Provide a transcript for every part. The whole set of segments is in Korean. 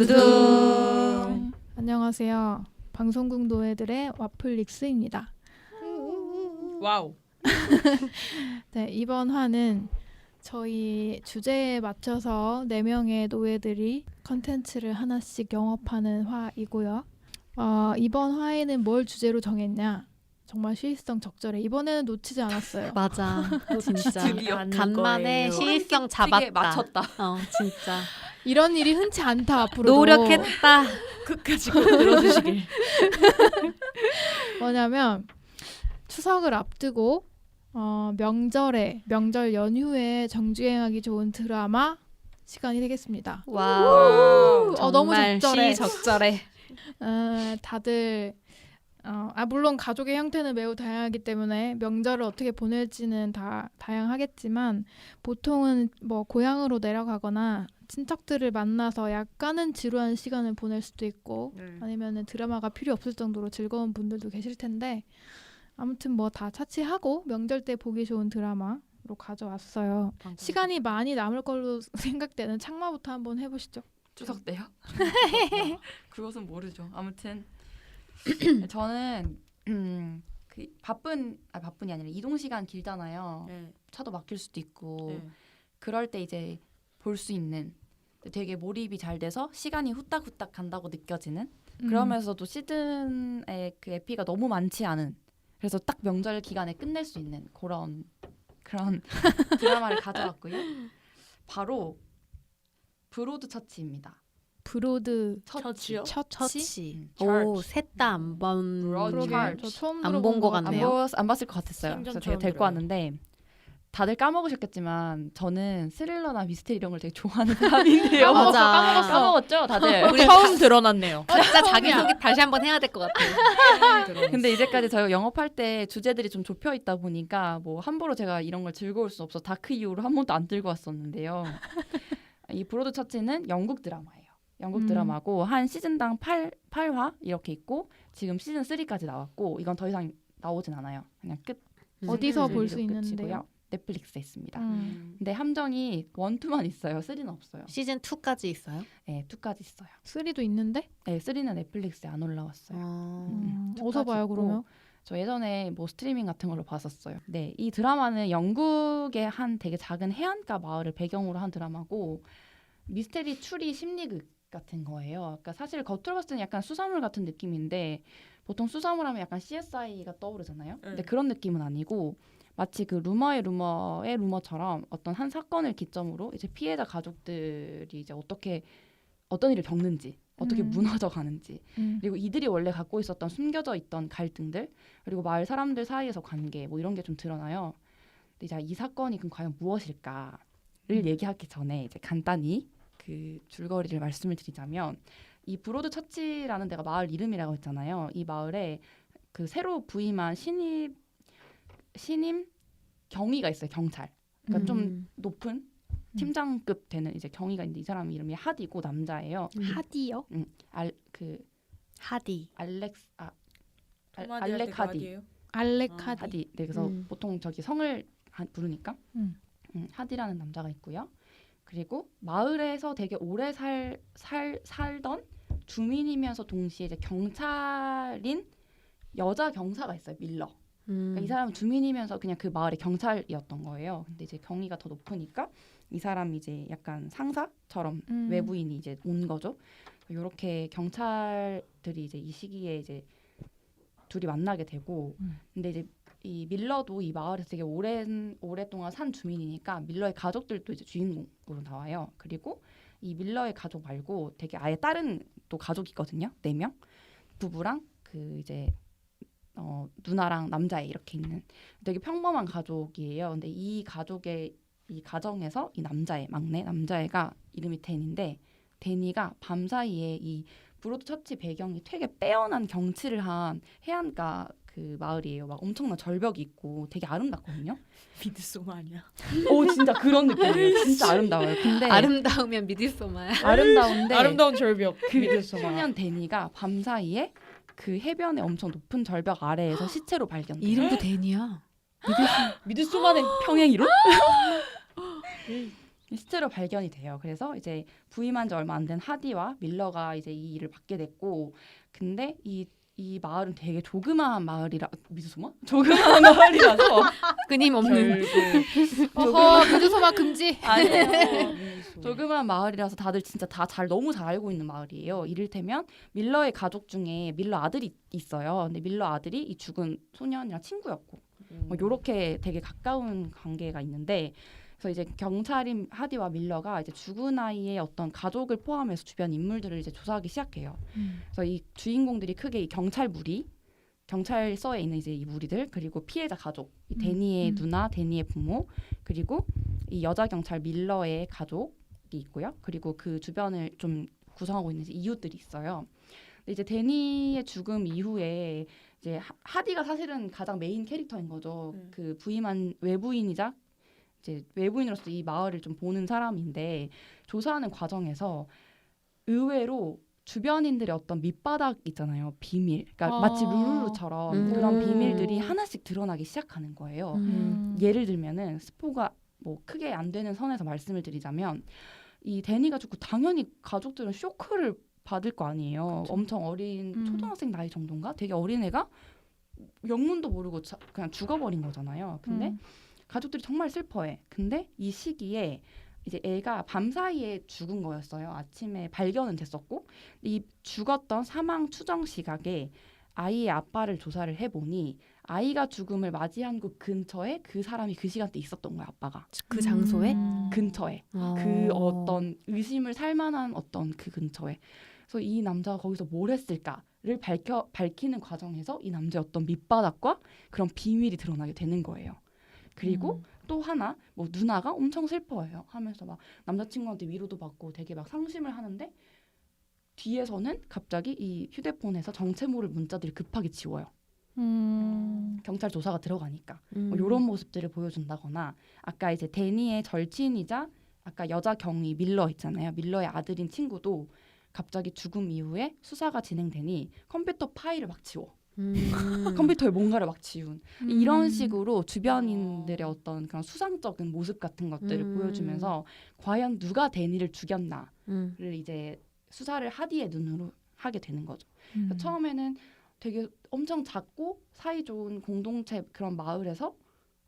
두둥. 안녕하세요. 방송국 노예들의 와플릭스입니다. 와우. 네, 이번 화는 저희 주제에 맞춰서 4명의 노예들이 컨텐츠를 하나씩 영업하는 화이고요. 이번 화에는 뭘 주제로 정했냐? 정말 시의성 적절해. 이번에는 놓치지 않았어요. 맞아. 진짜 간만에 거예요. 시의성 잡았다. 맞췄다. 진짜 이런 일이 흔치 않다. 앞으로도. 노력했다. 끝까지 꼭 들어주시길. 뭐냐면 추석을 앞두고 명절 연휴에 정주행하기 좋은 드라마 시간이 되겠습니다. 와우. 너무 정말 적절해. 시적절해. 다들 물론 가족의 형태는 매우 다양하기 때문에 명절을 어떻게 보낼지는 다 다양하겠지만 보통은 뭐 고향으로 내려가거나 친척들을 만나서 약간은 지루한 시간을 보낼 수도 있고 아니면은 드라마가 필요 없을 정도로 즐거운 분들도 계실 텐데 아무튼 뭐 다 차치하고 명절 때 보기 좋은 드라마로 가져왔어요. 시간이 많이 남을 걸로 생각되는 창마부터 한번 해보시죠. 추석 때요? 그것은 모르죠. 아무튼 저는 그 바쁜이 아니라 이동 시간 길잖아요. 네. 차도 막힐 수도 있고 네. 그럴 때 이제 볼 수 있는 되게 몰입이 잘 돼서 시간이 후딱후딱 간다고 느껴지는 그러면서도 시즌의 그 에피가 너무 많지 않은 그래서 딱 명절 기간에 끝낼 수 있는 그런 드라마를 가져왔고요. 바로 브로드 처치입니다. 브로드 처치요? 처치. church. 오, 셋 다 안 본. 브로드 그러게 church. 저 처음 안 들어본 본 것 것 같네요. 안 봤을 것 같았어요. 생전 그래서 제가 처음 데리고 들어요. 왔는데 다들 까먹으셨겠지만 저는 스릴러나 미스테리 이런 걸 되게 좋아하는 사람인데요. 맞아. 까먹었죠, 다들. 우리 처음 드러났네요. 진짜 자기소개 다시 한번 해야 될 것 같아요. 근데 이제까지 저희 영업할 때 주제들이 좀 좁혀 있다 보니까 뭐 함부로 제가 이런 걸 즐거울 수 없어 다크 이후로 한 번도 안 들고 왔었는데요. 이 브로드 처치는 영국 드라마예요. 영국 드라마고 한 시즌당 8화 이렇게 있고 지금 시즌 3까지 나왔고 이건 더 이상 나오진 않아요. 그냥 끝. 어디서 볼 수 끝이고요. 있는데요? 넷플릭스에 있습니다. 음. 근데 함정이 1, 2만 있어요. 3는 없어요. 시즌 2까지 있어요? 네, 2까지 있어요. 3도 있는데? 네, 3는 넷플릭스에 안 올라왔어요. 어디서 봐요 있고. 그러면? 저 예전에 뭐 스트리밍 같은 걸로 봤었어요. 네, 이 드라마는 영국의 한 되게 작은 해안가 마을을 배경으로 한 드라마고 미스테리 추리 심리극 같은 거예요. 그러니까 사실 겉으로 봤을 때는 약간 수사물 같은 느낌인데 보통 수사물 하면 약간 CSI가 떠오르잖아요. 근데 그런 느낌은 아니고 마치 그 루머의 루머처럼 어떤 한 사건을 기점으로 이제 피해자 가족들이 이제 어떤 일을 겪는지 어떻게 무너져 가는지 그리고 이들이 원래 갖고 있었던 숨겨져 있던 갈등들 그리고 마을 사람들 사이에서 관계 뭐 이런 게 좀 드러나요. 근데 이제 이 사건이 그럼 과연 무엇일까를 얘기하기 전에 이제 간단히 그 줄거리를 말씀을 드리자면 이 브로드 처치라는 데가 마을 이름이라고 했잖아요. 이 마을에 그 새로 부임한 신임 경위가 있어요. 경찰. 그러니까 좀 높은 팀장급 되는 이제 경위가 있는데 이 사람 이름이 하디고 남자예요. 하디요? 하디. 알렉 하디. 알렉 하디. 하디. 네, 그래서 보통 저기 성을 부르니까 하디라는 남자가 있고요. 그리고 마을에서 되게 오래 살던 주민이면서 동시에 이제 경찰인 여자 경사가 있어요. 밀러. 그러니까 이 사람은 주민이면서 그냥 그 마을의 경찰이었던 거예요. 근데 이제 경위가 더 높으니까 이 사람이 이제 약간 상사처럼 외부인이 이제 온 거죠. 이렇게 경찰들이 이제 이 시기에 이제 둘이 만나게 되고, 근데 이제 이 밀러도 이 마을에서 되게 오랫동안 산 주민이니까 밀러의 가족들도 이제 주인공으로 나와요. 그리고 이 밀러의 가족 말고 되게 아예 다른 또 가족이 있거든요. 4명 부부랑 그 이제 누나랑 남자애 이렇게 있는 되게 평범한 가족이에요. 근데 이 가정에서 이 막내 남자애가 이름이 데니인데 데니가 밤사이에 이 브로드 처치 배경이 되게 빼어난 경치를 한 해안가 그 마을이에요. 막 엄청난 절벽이 있고 되게 아름답거든요. 미드소마 아니야? 오 진짜 그런 느낌이에요. 진짜 아름다워요. 근데 아름다우면 미드소마야. 아름다운데 아름다운 절벽. 그 미드소마. 소년 데니가 밤사이에 그 해변의 엄청 높은 절벽 아래에서 시체로 발견돼요. 이름도 데니야. 미드소마는 평행 이론? 시체로 발견이 돼요. 그래서 이제 부임한 지 얼마 안 된 하디와 밀러가 이제 이 일을 맡게 됐고, 근데 이 마을은 되게 조그마한 마을이라 미드소마? 조그마한 마을이라서 끊임없는 어허 미드소마 금지. 아니에요. 조그마한 마을이라서 다들 진짜 다 너무 잘 알고 있는 마을이에요. 이를테면 밀러의 가족 중에 밀러 아들이 있어요. 근데 밀러 아들이 이 죽은 소년이랑 친구였고 뭐 요렇게 되게 가까운 관계가 있는데, 그래서 이제 경찰인 하디와 밀러가 이제 죽은 아이의 어떤 가족을 포함해서 주변 인물들을 이제 조사하기 시작해요. 그래서 이 주인공들이 크게 이 경찰서에 있는 이제 이 무리들, 그리고 피해자 가족, 이 데니의 누나, 데니의 부모, 그리고 이 여자 경찰 밀러의 가족이 있고요. 그리고 그 주변을 좀 구성하고 있는 이제 이웃들이 있어요. 근데 이제 데니의 죽음 이후에 이제 하디가 사실은 가장 메인 캐릭터인 거죠. 그 부임한 외부인이자 이제 외부인으로서 이 마을을 좀 보는 사람인데, 조사하는 과정에서 의외로 주변인들의 어떤 밑바닥 있잖아요. 비밀. 그러니까 마치 루루루처럼 그런 비밀들이 하나씩 드러나기 시작하는 거예요. 예를 들면은 스포가 뭐 크게 안 되는 선에서 말씀을 드리자면, 이 데니가 죽고 당연히 가족들은 쇼크를 받을 거 아니에요. 그쵸. 엄청 어린 초등학생 나이 정도인가? 되게 어린 애가 영문도 모르고 그냥 죽어버린 거잖아요. 근데 가족들이 정말 슬퍼해. 근데 이 시기에 이제 애가 밤사이에 죽은 거였어요. 아침에 발견은 됐었고, 이 죽었던 사망 추정 시각에 아이의 아빠를 조사를 해보니 아이가 죽음을 맞이한 곳 근처에 그 사람이 그 시간대 있었던 거야, 아빠가. 그 장소에? 근처에. 그 어떤 의심을 살 만한 어떤 그 근처에. 그래서 이 남자가 거기서 뭘 했을까를 밝히는 과정에서 이 남자의 어떤 밑바닥과 그런 비밀이 드러나게 되는 거예요. 그리고 또 하나, 뭐 누나가 엄청 슬퍼해요. 하면서 막 남자친구한테 위로도 받고 되게 막 상심을 하는데, 뒤에서는 갑자기 이 휴대폰에서 정체 모를 문자들이 급하게 지워요. 경찰 조사가 들어가니까 뭐 이런 모습들을 보여준다거나, 아까 이제 데니의 절친이자 아까 여자 경위 밀러 있잖아요. 밀러의 아들인 친구도 갑자기 죽음 이후에 수사가 진행되니 컴퓨터 파일을 막 지워. 컴퓨터에 뭔가를 막 지운 이런 식으로 주변인들의 어떤 그런 수상적인 모습 같은 것들을 보여주면서 과연 누가 데니를 죽였나를 이제 수사를 하디의 눈으로 하게 되는 거죠. 그러니까 처음에는 되게 엄청 작고 사이 좋은 공동체 그런 마을에서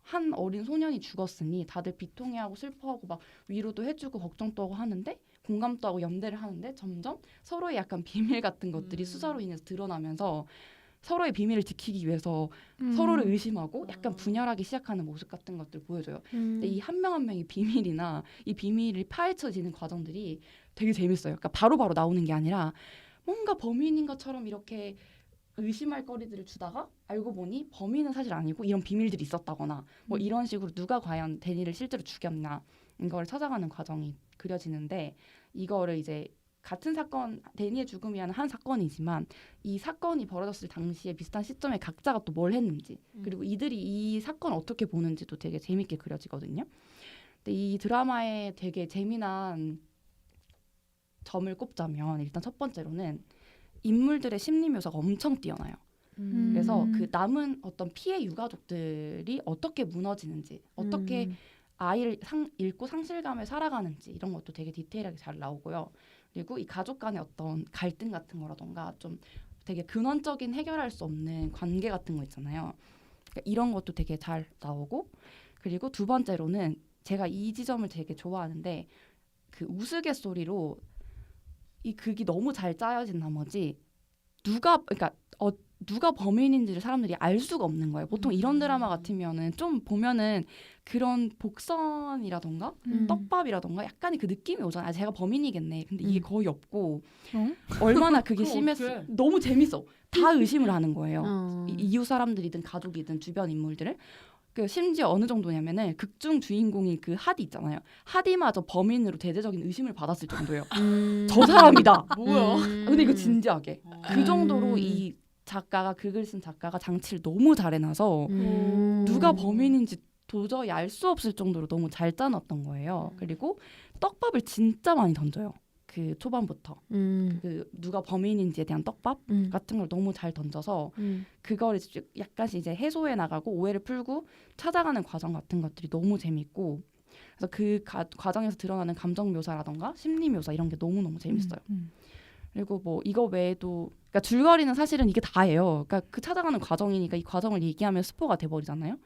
한 어린 소년이 죽었으니 다들 비통해하고 슬퍼하고 막 위로도 해주고 걱정도 하고 하는데, 공감도 하고 연대를 하는데, 점점 서로의 약간 비밀 같은 것들이 수사로 인해서 드러나면서 서로의 비밀을 지키기 위해서 서로를 의심하고 약간 분열하기 시작하는 모습 같은 것들을 보여줘요. 근데 이 한 명 한 명의 비밀이나 이 비밀이 파헤쳐지는 과정들이 되게 재밌어요. 그러니까 바로바로 나오는 게 아니라 뭔가 범인인 것처럼 이렇게 의심할 거리들을 주다가 알고 보니 범인은 사실 아니고 이런 비밀들이 있었다거나 뭐 이런 식으로 누가 과연 데니를 실제로 죽였나 이걸 찾아가는 과정이 그려지는데, 이거를 이제 같은 사건, 데니의 죽음이라는 한 사건이지만 이 사건이 벌어졌을 당시에 비슷한 시점에 각자가 또 뭘 했는지, 그리고 이들이 이 사건을 어떻게 보는지도 되게 재밌게 그려지거든요. 근데 이 드라마의 되게 재미난 점을 꼽자면, 일단 첫 번째로는 인물들의 심리 묘사가 엄청 뛰어나요. 그래서 그 남은 어떤 피해 유가족들이 어떻게 무너지는지, 어떻게 아이를 잃고 상실감에 살아가는지 이런 것도 되게 디테일하게 잘 나오고요. 그리고 이 가족 간의 어떤 갈등 같은 거라던가 좀 되게 근원적인 해결할 수 없는 관계 같은 거 있잖아요. 그러니까 이런 것도 되게 잘 나오고, 그리고 두 번째로는 제가 이 지점을 되게 좋아하는데, 그 우스갯소리로 이 극이 너무 잘 짜여진 나머지 누가 범인인지를 사람들이 알 수가 없는 거예요. 보통 이런 드라마 같으면은 좀 보면은 그런 복선이라던가 떡밥이라던가 약간의 그 느낌이 오잖아요. 제가 범인이겠네. 근데 이게 거의 없고 얼마나 그게 심했어. 너무 재밌어. 다 의심을 하는 거예요. 이웃 사람들이든 가족이든 주변 인물들을. 그 심지어 어느 정도냐면은 극중 주인공이 그 하디 있잖아요. 하디마저 범인으로 대대적인 의심을 받았을 정도예요. 저 사람이다. 뭐야? 근데 이거 진지하게. 그 정도로 이 작가가, 극을 쓴 작가가 장치를 너무 잘 해놔서 누가 범인인지 도저히 알 수 없을 정도로 너무 잘 짜놨던 거예요. 그리고 떡밥을 진짜 많이 던져요. 그 초반부터 그 누가 범인인지에 대한 떡밥 같은 걸 너무 잘 던져서 그걸 약간씩 이제 해소해 나가고 오해를 풀고 찾아가는 과정 같은 것들이 너무 재밌고, 그래서 그 과정에서 드러나는 감정 묘사라던가 심리 묘사 이런 게 너무너무 재밌어요. 그리고 뭐 이거 외에도 그러니까 줄거리는 사실은 이게 다예요. 그러니까 그 찾아가는 과정이니까 이 과정을 얘기하면 스포가 돼버리잖아요.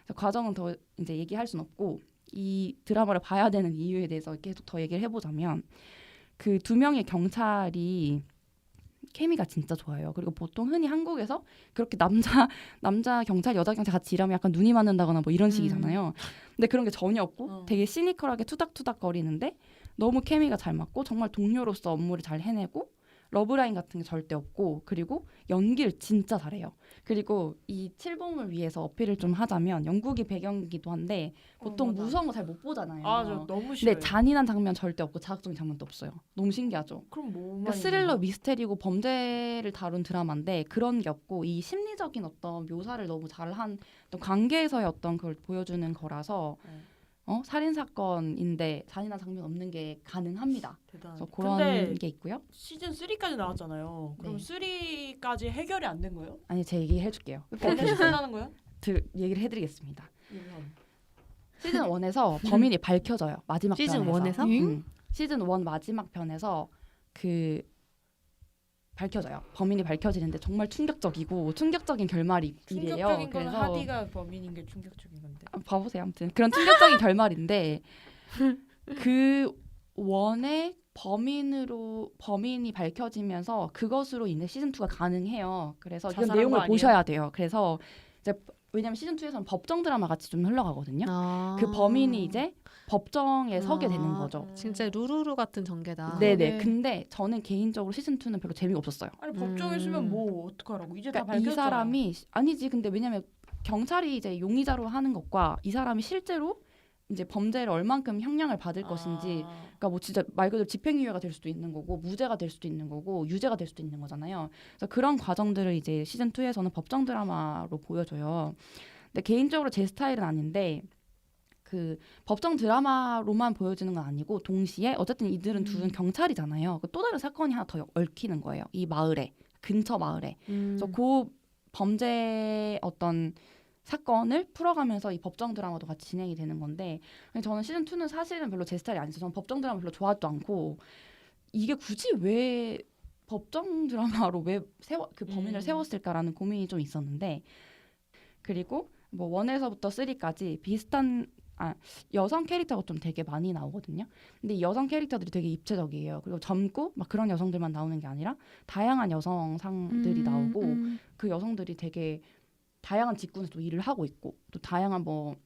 그래서 과정은 더 이제 얘기할 순 없고 이 드라마를 봐야 되는 이유에 대해서 계속 더 얘기를 해보자면 그 두 명의 경찰이 케미가 진짜 좋아요. 그리고 보통 흔히 한국에서 그렇게 남자 경찰, 여자 경찰 같이 일하면 약간 눈이 맞는다거나 뭐 이런 식이잖아요. 근데 그런 게 전혀 없고 되게 시니컬하게 투닥투닥 거리는데 너무 케미가 잘 맞고 정말 동료로서 업무를 잘 해내고 러브라인 같은 게 절대 없고 그리고 연기를 진짜 잘해요. 그리고 이 칠봉을 위해서 어필을 좀 하자면 영국이 배경이기도 한데 보통 맞아. 무서운 거 잘 못 보잖아요. 저 너무 싫어요. 근데 잔인한 장면 절대 없고 자극적인 장면도 없어요. 너무 신기하죠. 그럼 뭐만 그러니까 스릴러 미스테리고 범죄를 다룬 드라마인데 그런 게 없고 이 심리적인 어떤 묘사를 너무 잘한 어떤 관계에서의 어떤 그걸 보여주는 거라서 살인 사건인데 잔인한 장면 없는 게 가능합니다. 대단. 그래서 그런 근데 게 있고요. 시즌 3까지 나왔잖아요. 그럼 네. 3까지 해결이 안 된 거예요? 아니 제 얘기 해줄게요. 계속 끝나는 거예요? 얘기를 해드리겠습니다. 이건. 시즌 1에서 범인이 밝혀져요. 마지막 시즌 편에서. 1에서? 시즌 1 마지막 편에서 그 밝혀져요. 범인이 밝혀지는데 정말 충격적인 결말이래요. 충격적인 거는 하디가 범인인 게 충격적인 건데. 봐보세요. 아무튼 그런 충격적인 결말인데 그 원의 범인이 밝혀지면서 그것으로 인해 시즌 2가 가능해요. 그래서 이건 자살한 내용을 거 아니에요? 보셔야 돼요. 그래서 이제 왜냐면 시즌 2에서는 법정 드라마 같이 좀 흘러가거든요. 아. 그 범인이 이제 법정에 서게 되는 거죠. 진짜 루루루 같은 전개다. 네네. 네. 근데 저는 개인적으로 시즌 2는 별로 재미가 없었어요. 아니 법정에 있으면 뭐 어떡하라고. 이제 다 그러니까 이 밝혔잖아. 사람이 아니지. 근데 왜냐면 경찰이 이제 용의자로 하는 것과 이 사람이 실제로 이제 범죄를 얼만큼 형량을 받을 것인지, 그러니까 뭐 진짜 말 그대로 집행유예가 될 수도 있는 거고 무죄가 될 수도 있는 거고 유죄가 될 수도 있는 거잖아요. 그래서 그런 과정들을 이제 시즌 2에서는 법정 드라마로 보여줘요. 근데 개인적으로 제 스타일은 아닌데 그 법정 드라마로만 보여주는 건 아니고 동시에 어쨌든 이들은 둘은 경찰이잖아요. 또 다른 사건이 하나 더 얽히는 거예요. 이 마을에 근처 마을에. 그래서 그 범죄 어떤 사건을 풀어가면서 이 법정 드라마도 같이 진행이 되는 건데 저는 시즌 2는 사실은 별로 제 스타일이 아니죠. 저는 법정 드라마 별로 좋아하지도 않고 이게 굳이 왜 법정 드라마로 왜 그 범인을 세웠을까라는 고민이 좀 있었는데 그리고 뭐 1에서부터 3까지 비슷한 여성 캐릭터가 좀 되게 많이 나오거든요. 근데 이 여성 캐릭터들이 되게 입체적이에요. 그리고 젊고 막 그런 여성들만 나오는 게 아니라 다양한 여성상들이 나오고 그 여성들이 되게 다양한 직군에서 또 일을 하고 있고 또 다양한 뭐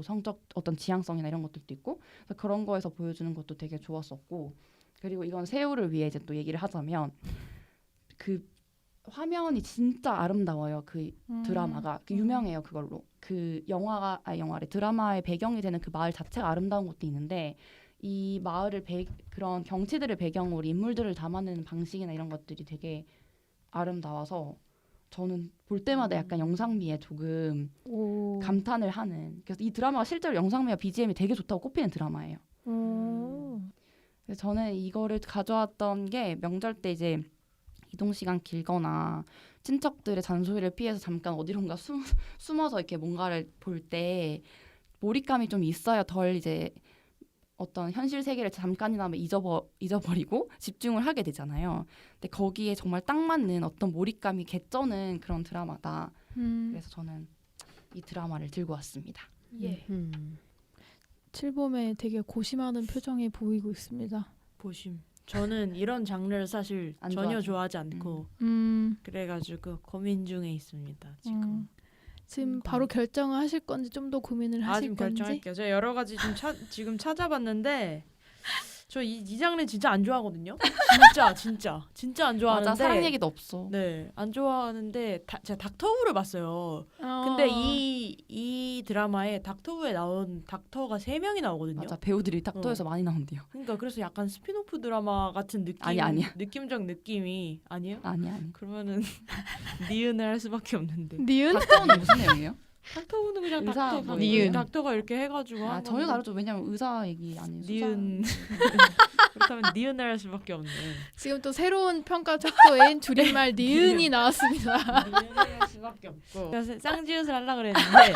성적 어떤 지향성이나 이런 것들도 있고 그래서 그런 거에서 보여주는 것도 되게 좋았었고 그리고 이건 새우를 위해 이제 또 얘기를 하자면 그 화면이 진짜 아름다워요. 그 드라마가 유명해요. 그걸로 그 영화래 드라마의 배경이 되는 그 마을 자체가 아름다운 것도 있는데 이 마을을 그런 경치들을 배경으로 인물들을 담아내는 방식이나 이런 것들이 되게 아름다워서 저는 볼 때마다 약간 영상미에 조금 감탄을 하는. 그래서 이 드라마가 실제로 영상미와 BGM이 되게 좋다고 꼽히는 드라마예요. 그래서 저는 이거를 가져왔던 게 명절 때 이제 이동 시간 길거나 친척들의 잔소리를 피해서 잠깐 어디론가 숨어서 이렇게 뭔가를 볼 때 몰입감이 좀 있어야 덜 이제 어떤 현실 세계를 잠깐이나마 잊어버리고 집중을 하게 되잖아요. 근데 거기에 정말 딱 맞는 어떤 몰입감이 개쩌는 그런 드라마다. 그래서 저는 이 드라마를 들고 왔습니다. 예. 칠봄에 되게 고심하는 표정이 보이고 있습니다. 보심. 저는 이런 장르를 사실 안 전혀 좋아하죠. 좋아하지 않고 그래가지고 고민 중에 있습니다. 지금. 지금 바로 결정을 하실 건지 좀 더 고민을 하실 지금 건지. 결정할게요. 제가 여러 가지 지금 찾아봤는데 저 이 장르 진짜 안 좋아하거든요. 진짜 안 좋아하는데. 맞아, 사랑 얘기도 없어. 네, 안 좋아하는데 제가 닥터우를 봤어요. 근데 이 드라마에 닥터우에 나온 닥터가 3명이 나오거든요. 맞아, 배우들이 닥터에서 많이 나온대요. 그러니까 그래서 약간 스피노프 드라마 같은 느낌. 아니야. 느낌적 느낌이 아니에요? 아니야. 그러면은 니은을 할 수밖에 없는데. 니은? 닥터는 무슨 내용이에요? 닥터우는 그냥 의사 닥터 뭐 니은. 닥터가 이렇게 해가지고 아 한 전혀 건데. 다르죠. 왜냐면 의사 얘기 아니에요. 니은 그렇다면 니은을 할 수밖에 없네. 지금 또 새로운 평가 척도인 줄임말 니은이 나왔습니다. 니은을 할 수밖에 없고. 그래서 쌍지읒을 하려 그랬는데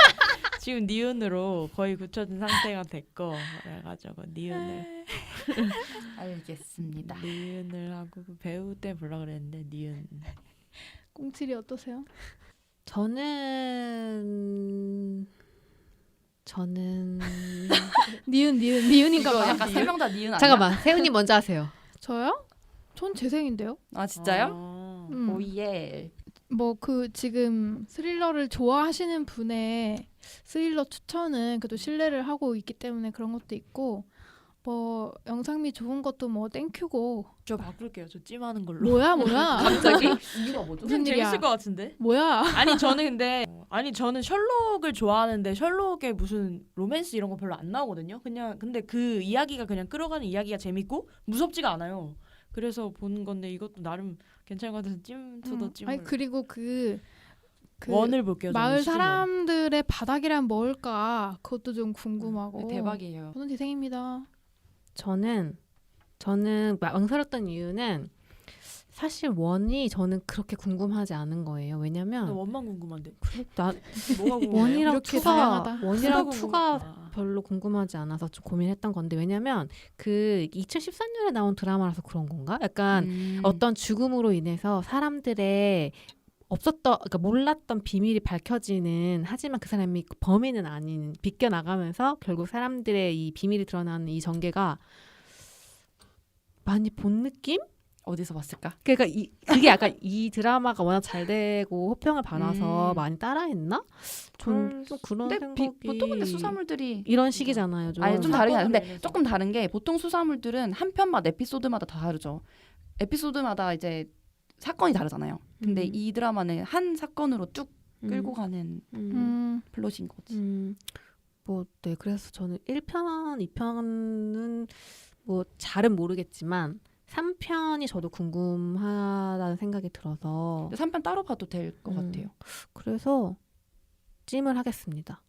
지금 니은으로 거의 굳혀진 상태가 됐고 그래가지고 니은을 알겠습니다. 니은을 하고 그 배우 때 불러 그랬는데 니은. 꽁칠이 어떠세요? 저는 니은인가 이거 봐. 약간 세 명 다 니은 아니야? 잠깐만 세훈님 먼저 하세요. 저요? 전 재생인데요. 아 진짜요? 아. 오예. 뭐 그 지금 스릴러를 좋아하시는 분의 스릴러 추천은 그래도 신뢰를 하고 있기 때문에 그런 것도 있고 뭐 영상미 좋은 것도 뭐 땡큐고 저 바꿀게요. 저 찜하는 걸로. 뭐야 갑자기 이유가 뭐죠? 무슨 좀 일이야? 재밌을 것 같은데? 뭐야 아니 저는 근데 저는 셜록을 좋아하는데 셜록에 무슨 로맨스 이런 거 별로 안 나오거든요. 그냥 근데 그 이야기가 그냥 끌어가는 이야기가 재밌고 무섭지가 않아요. 그래서 보는 건데 이것도 나름 괜찮은 것 같아서 찜 투더 찜을 아니 그리고 그 원을 볼게요. 저는 마을 시즌 원. 사람들의 바닥이란 뭘까 그것도 좀 궁금하고 대박이에요. 저는 재생입니다. 저는 망설였던 이유는 사실 원이 저는 그렇게 궁금하지 않은 거예요. 나 왜냐면 원만 궁금한데. 나 뭐가 궁금해요? 원이랑 이렇게 투가 다양하다. 원이랑 투가 투가 궁금- 별로 궁금하지 않아서 좀 고민했던 건데 왜냐면 그 2013년에 나온 드라마라서 그런 건가? 약간 어떤 죽음으로 인해서 사람들의 그러니까 몰랐던 비밀이 밝혀지는 하지만 그 사람이 범인은 아닌 비껴나가면서 결국 사람들의 이 비밀이 드러나는 이 전개가 많이 본 느낌? 어디서 봤을까? 그러니까 그게 약간 이 드라마가 워낙 잘 되고 호평을 받아서 음. 많이 따라했나? 좀 그런 근데 생각이 보통 근데 수사물들이 이런 식이잖아요. 좀. 아니 좀 다르긴 한데 사건을 조금 다른 게 보통 수사물들은 한 편마다 에피소드마다 다 다르죠. 에피소드마다 이제 사건이 다르잖아요. 근데 이 드라마는 한 사건으로 쭉 끌고 가는 플롯인 거지. 네. 그래서 저는 1편, 2편은 뭐 잘은 모르겠지만 3편이 저도 궁금하다는 생각이 들어서 3편 따로 봐도 될 것 같아요. 그래서 찜을 하겠습니다.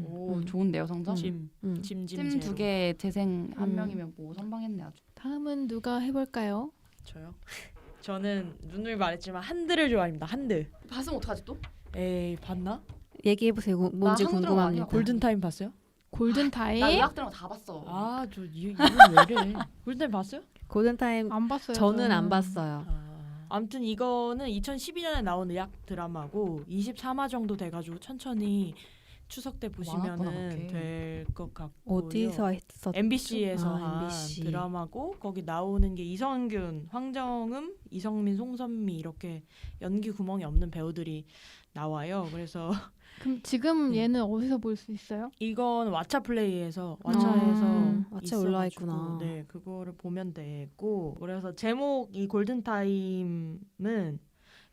오 좋은데요 성적? 찜. 음. 찜 제로. 2개 재생 한 음. 명이면 뭐 선방했네 아주. 다음은 누가 해볼까요? 저요? 저는 눈을 말했지만 한드를 좋아합니다. 한드. 봤으면 어떡하지 또? 에이 봤나? 얘기해보세요. 뭔지 한국 드라마 궁금합니다. 아니야. 골든타임 봤어요? 골든타임 나 의학 드라마 다 봤어. 아저 이분 왜래? 골든타임 봤어요? 골든타임 안 봤어요. 저는 안 봤어요. 아무튼 이거는 2012년에 나온 의학 드라마고 23화 정도 돼가지고 천천히 추석 때 많았구나, 보시면은 그렇게. 될 것 같고요. 어디서 했었죠? MBC에서 한 MBC. 드라마고 거기 나오는 게 이성균, 황정음, 이성민, 송선미 이렇게 연기 구멍이 없는 배우들이 나와요. 그래서 그럼 지금 네. 얘는 어디서 볼 수 있어요? 이건 왓챠 플레이에서 아, 왓챠에 올라와 있어가지고, 있구나. 네, 그거를 보면 되고 그래서 제목 이 골든타임은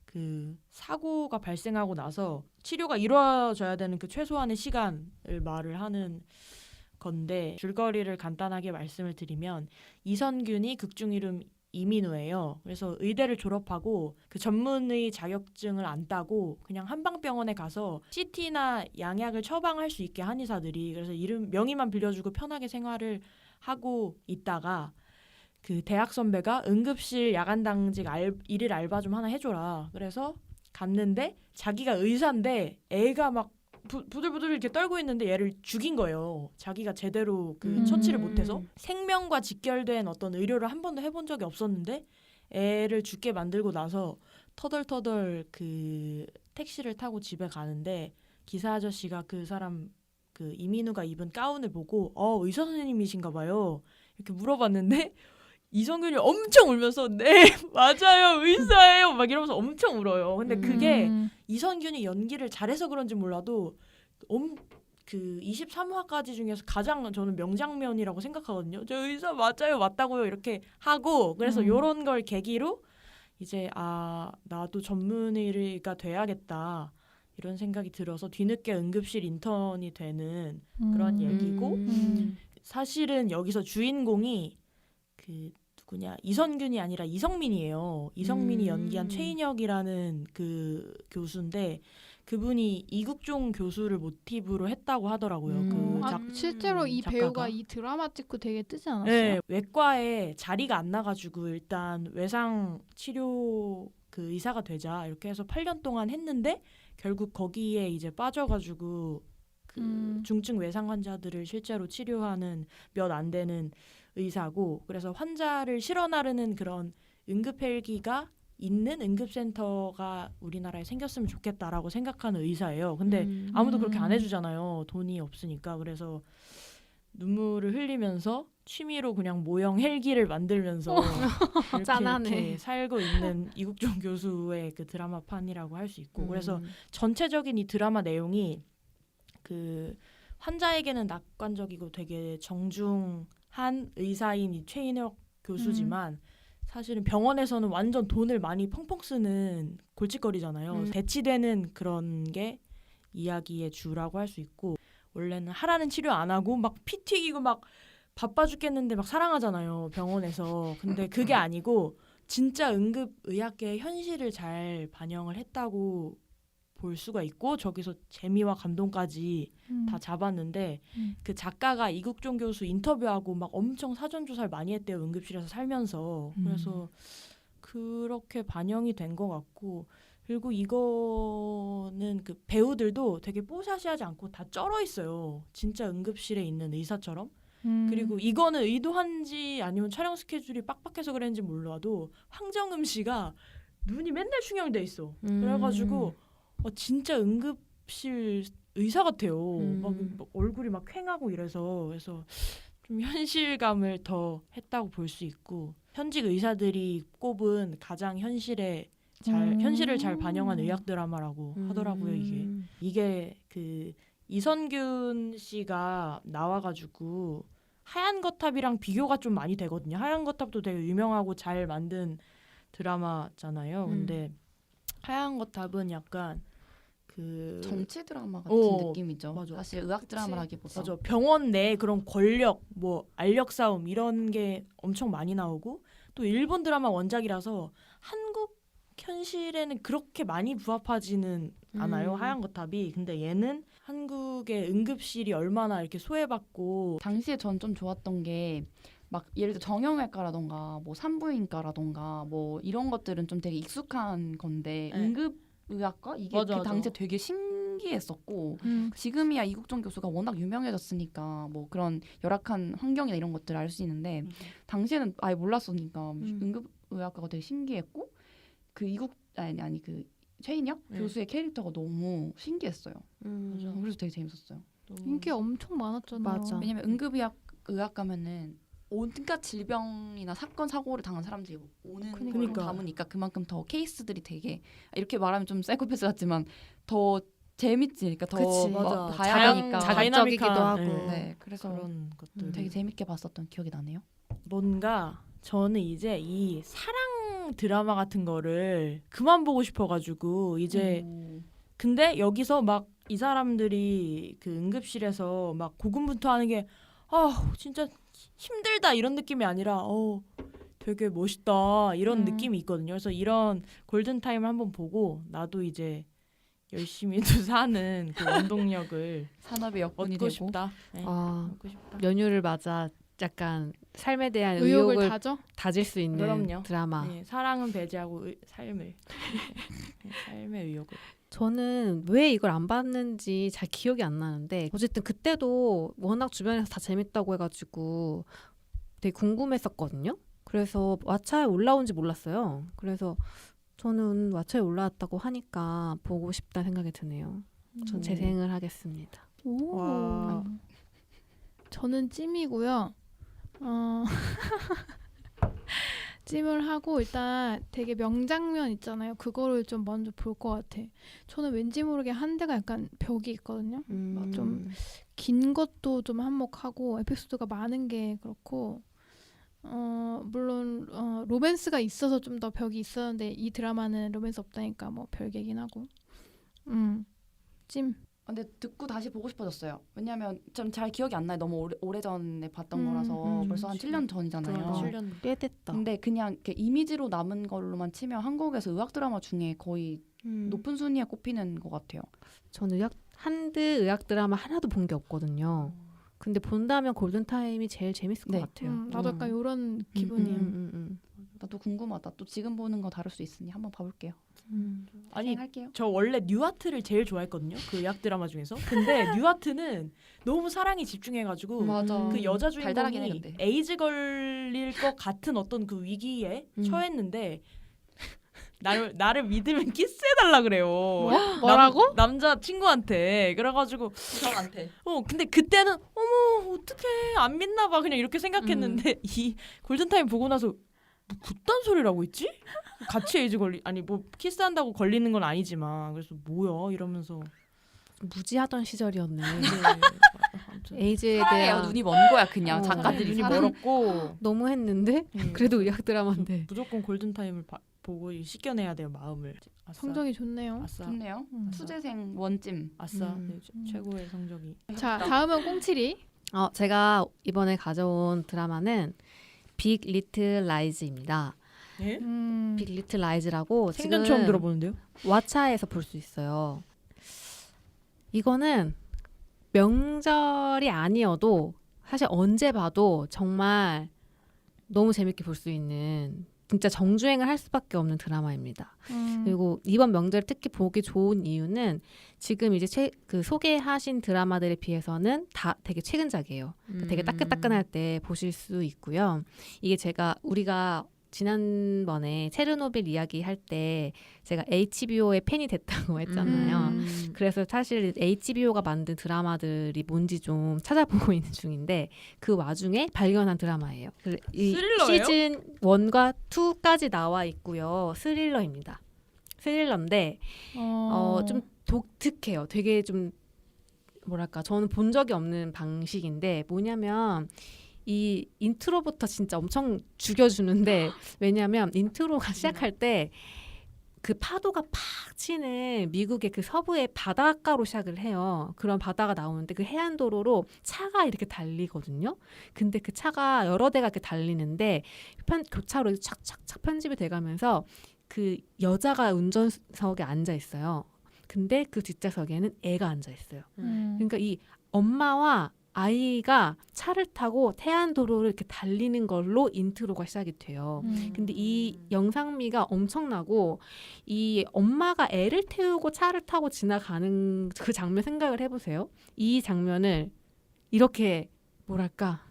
그 사고가 발생하고 나서 치료가 이루어져야 되는 그 최소한의 시간을 말을 하는 건데 줄거리를 간단하게 말씀을 드리면 이선균이 극중 이름 이민우예요. 그래서 의대를 졸업하고 그 전문의 자격증을 안 따고 그냥 한방병원에 가서 CT나 양약을 처방할 수 있게 한의사들이 그래서 이름 명의만 빌려주고 편하게 생활을 하고 있다가 그 대학 선배가 응급실 야간당직 일일 알바 좀 하나 해줘라. 그래서 갔는데 자기가 의사인데 애가 막 부들부들 이렇게 떨고 있는데 얘를 죽인 거예요. 자기가 제대로 그 처치를 못해서 생명과 직결된 어떤 의료를 한 번도 해본 적이 없었는데 애를 죽게 만들고 나서 터덜터덜 그 택시를 타고 집에 가는데 기사 아저씨가 그 사람 그 이민우가 입은 가운을 보고 의사 선생님이신가 봐요. 이렇게 물어봤는데 이성균이 엄청 울면서 네 맞아요 의사예요 막 이러면서 엄청 울어요. 근데 그게 이선균이 연기를 잘해서 그런지 몰라도 그 23화까지 중에서 가장 저는 명장면이라고 생각하거든요. 저 의사 맞아요 맞다고요 이렇게 하고 그래서 요런 걸 계기로 이제 나도 전문의가 돼야겠다 이런 생각이 들어서 뒤늦게 응급실 인턴이 되는 그런 얘기고 사실은 여기서 주인공이 그 누구냐 이선균이 아니라 이성민이에요. 이성민이 연기한 최인혁이라는 그 교수인데 그분이 이국종 교수를 모티브로 했다고 하더라고요. 그 아, 작, 실제로 이 작가가? 배우가 이 드라마 찍고 되게 뜨지 않았어요? 네, 외과에 자리가 안 나가지고 일단 외상 치료 그 의사가 되자 이렇게 해서 8년 동안 했는데 결국 거기에 이제 빠져가지고 그 중증 외상 환자들을 실제로 치료하는 몇 안 되는 의사고, 그래서 환자를 실어 나르는 그런 응급 헬기가 있는 응급센터가 우리나라에 생겼으면 좋겠다라고 생각하는 의사예요. 근데 아무도 그렇게 안 해주잖아요. 돈이 없으니까. 그래서 눈물을 흘리면서 취미로 그냥 모형 헬기를 만들면서 이렇게, 짠하네. 이렇게 살고 있는 이국종 교수의 그 드라마판이라고 할 수 있고, 그래서 전체적인 이 드라마 내용이 그 환자에게는 낙관적이고 되게 정중한 의사인 이 최인혁 교수지만 사실은 병원에서는 완전 돈을 많이 펑펑 쓰는 골칫거리잖아요. 대치되는 그런 게 이야기의 주라고 할 수 있고, 원래는 하라는 치료 안 하고 막 피 튀기고 막 바빠 죽겠는데 막 사랑하잖아요, 병원에서. 근데 그게 아니고 진짜 응급의학계의 현실을 잘 반영을 했다고 볼 수가 있고, 저기서 재미와 감동까지 다 잡았는데 그 작가가 이국종 교수 인터뷰하고 막 엄청 사전조사를 많이 했대요, 응급실에서 살면서. 그래서 그렇게 반영이 된 것 같고, 그리고 이거는 그 배우들도 되게 뽀샤시하지 않고 다 쩔어 있어요, 진짜 응급실에 있는 의사처럼. 그리고 이거는 의도한지 아니면 촬영 스케줄이 빡빡해서 그랬는지 몰라도 황정음 씨가 눈이 맨날 충혈돼 있어. 그래가지고 진짜 응급실 의사 같아요. 막 얼굴이 막 퀭하고 이래서. 그래서 좀 현실감을 더 했다고 볼 수 있고, 현직 의사들이 꼽은 가장 현실을 잘 반영한 의학 드라마라고 하더라고요. 이게 그 이선균 씨가 나와가지고 하얀 거탑이랑 비교가 좀 많이 되거든요. 하얀 거탑도 되게 유명하고 잘 만든 드라마잖아요. 근데 하얀 거탑은 약간 그 정치 드라마 같은 느낌이죠. 맞아. 사실 의학 드라마라기보다. 맞아. 병원 내 그런 권력, 뭐 알력 싸움 이런 게 엄청 많이 나오고, 또 일본 드라마 원작이라서 한국 현실에는 그렇게 많이 부합하지는 않아요, 하얀 거탑이. 근데 얘는 한국의 응급실이 얼마나 이렇게 소외받고. 당시에 전 좀 좋았던 게 막 예를 들어 정형외과라던가 뭐 산부인과라던가 뭐 이런 것들은 좀 되게 익숙한 건데 네. 응급의학과 이게 맞아, 그 맞아. 당시에 되게 신기했었고, 지금이야 이국종 교수가 워낙 유명해졌으니까 뭐 그런 열악한 환경이나 이런 것들을 알 수 있는데 당시에는 아예 몰랐으니까 응급의학과가 되게 신기했고, 그 그 최인혁 교수의 캐릭터가 너무 신기했어요. 그래서 되게 재밌었어요. 인기 엄청 많았잖아요. 맞아. 왜냐면 의학 가면은 온갖 질병이나 사건 사고를 당한 사람들이 오는 걸 그러니까. 담으니까 그만큼 더 케이스들이 되게, 이렇게 말하면 좀 사이코패스 같지만 더 재밌지. 그러니까 더 그치. 막 맞아. 다양하니까. 자극적이기도 하고. 네, 그래서 그런 것들 되게 재밌게 봤었던 기억이 나네요. 뭔가 저는 이제 이 사랑 드라마 같은 거를 그만 보고 싶어가지고 이제 근데 여기서 막 이 사람들이 그 응급실에서 막 고군분투하는 게 진짜 힘들다 이런 느낌이 아니라 되게 멋있다 이런 느낌이 있거든요. 그래서 이런 골든타임을 한번 보고 나도 이제 열심히 또 사는 그 원동력을 산업의 역군이 얻고 되고. 싶다. 네, 아, 얻고 싶다. 연휴를 맞아 약간 삶에 대한 의욕을 의욕을 다져? 다질 수 있는 그럼요. 드라마. 네, 사랑은 배제하고 삶을 삶의 의욕을. 저는 왜 이걸 안 봤는지 잘 기억이 안 나는데 어쨌든 그때도 워낙 주변에서 다 재밌다고 해가지고 되게 궁금했었거든요. 그래서 왓챠에 올라온지 몰랐어요. 그래서 저는 왓챠에 올라왔다고 하니까 보고 싶다는 생각이 드네요. 전 재생을 하겠습니다. 오. 와. 저는 찜이고요. 찜을 하고 일단 되게 명장면 있잖아요. 그거를 좀 먼저 볼 것 같아. 저는 왠지 모르게 한 대가 약간 벽이 있거든요. 좀 긴 것도 좀 한몫하고 에피소드가 많은 게 그렇고, 물론 로맨스가 있어서 좀 더 벽이 있었는데 이 드라마는 로맨스 없다니까 뭐 별개긴 하고. 찜. 근데 듣고 다시 보고 싶어졌어요. 왜냐하면 좀 잘 기억이 안 나요. 너무 오래전에 봤던 거라서 벌써 한 7년 전이잖아요. 7년. 꽤 됐다. 근데 그냥 이렇게 이미지로 남은 걸로만 치면 한국에서 의학 드라마 중에 거의 높은 순위에 꼽히는 것 같아요. 저는 한드 의학 드라마 하나도 본 게 없거든요. 근데 본다면 골든타임이 제일 재밌을 네. 것 같아요. 나도 약간 이런 기분이에요. 나도 궁금하다. 또 지금 보는 거 다를 수 있으니 한번 봐볼게요. 아니 할게요. 저 원래 뉴아트를 제일 좋아했거든요. 그 의학 드라마 중에서. 근데 뉴아트는 너무 사랑에 집중해가지고 맞아. 그 여자 달달하긴 해, 주인공이 근데. 에이즈 걸릴 것 같은 어떤 그 위기에 처했는데 나를 믿으면 키스해달라 그래요. 뭐라고? 남자 친구한테. 그래가지고 저한테. 근데 그때는 어머 어떡해 안 믿나봐 그냥 이렇게 생각했는데 이 골든타임 보고 나서 뭐 그딴 소리라고 했지? 같이 에이즈 아니 뭐 키스한다고 걸리는 건 아니지만 그래서 뭐야 이러면서 무지하던 시절이었네. 아무튼 에이즈에 사랑해요. 대한 눈이 먼 거야 그냥 작가들이 눈이 사랑. 멀었고 너무 했는데 그래도 의학 드라마인데. 무조건 골든타임을 보고 씻겨내야 돼요 마음을. 아싸. 성적이 좋네요. 아싸. 좋네요. 음. 투재생 원찜. 아싸. 네, 최고의 성적이. 자, 다음은 꽁치리. 제가 이번에 가져온 드라마는 빅 리틀 라이즈입니다. 네? 빅 리틀 라이즈라고 생전 지금 처음 들어보는데요. 왓챠에서 볼 수 있어요. 이거는 명절이 아니어도 사실 언제 봐도 정말 너무 재밌게 볼 수 있는 진짜 정주행을 할 수밖에 없는 드라마입니다. 그리고 이번 명절 특히 보기 좋은 이유는 지금 이제 그 소개하신 드라마들에 비해서는 다 되게 최근작이에요. 그러니까 되게 따끈따끈할 때 보실 수 있고요. 이게 우리가 지난번에 체르노빌 이야기 할 때 제가 HBO의 팬이 됐다고 했잖아요. 그래서 사실 HBO가 만든 드라마들이 뭔지 좀 찾아보고 있는 중인데 그 와중에 발견한 드라마예요. 이 스릴러예요? 시즌 1과 2까지 나와 있고요. 스릴러입니다. 스릴러인데 좀 독특해요. 되게 좀 뭐랄까 저는 본 적이 없는 방식인데 뭐냐면 이 인트로부터 진짜 엄청 죽여주는데 왜냐하면 인트로가 시작할 때 그 파도가 팍 치는 미국의 그 서부의 바닷가로 시작을 해요. 그런 바다가 나오는데 그 해안도로로 차가 이렇게 달리거든요. 근데 그 차가 여러 대가 이렇게 달리는데 교차로 착착착 편집이 돼가면서 그 여자가 운전석에 앉아 있어요. 근데 그 뒷좌석에는 애가 앉아 있어요. 그러니까 이 엄마와 아이가 차를 타고 태안도로를 이렇게 달리는 걸로 인트로가 시작이 돼요. 근데 이 영상미가 엄청나고 이 엄마가 애를 태우고 차를 타고 지나가는 그 장면 생각을 해보세요. 이 장면을 이렇게 뭐랄까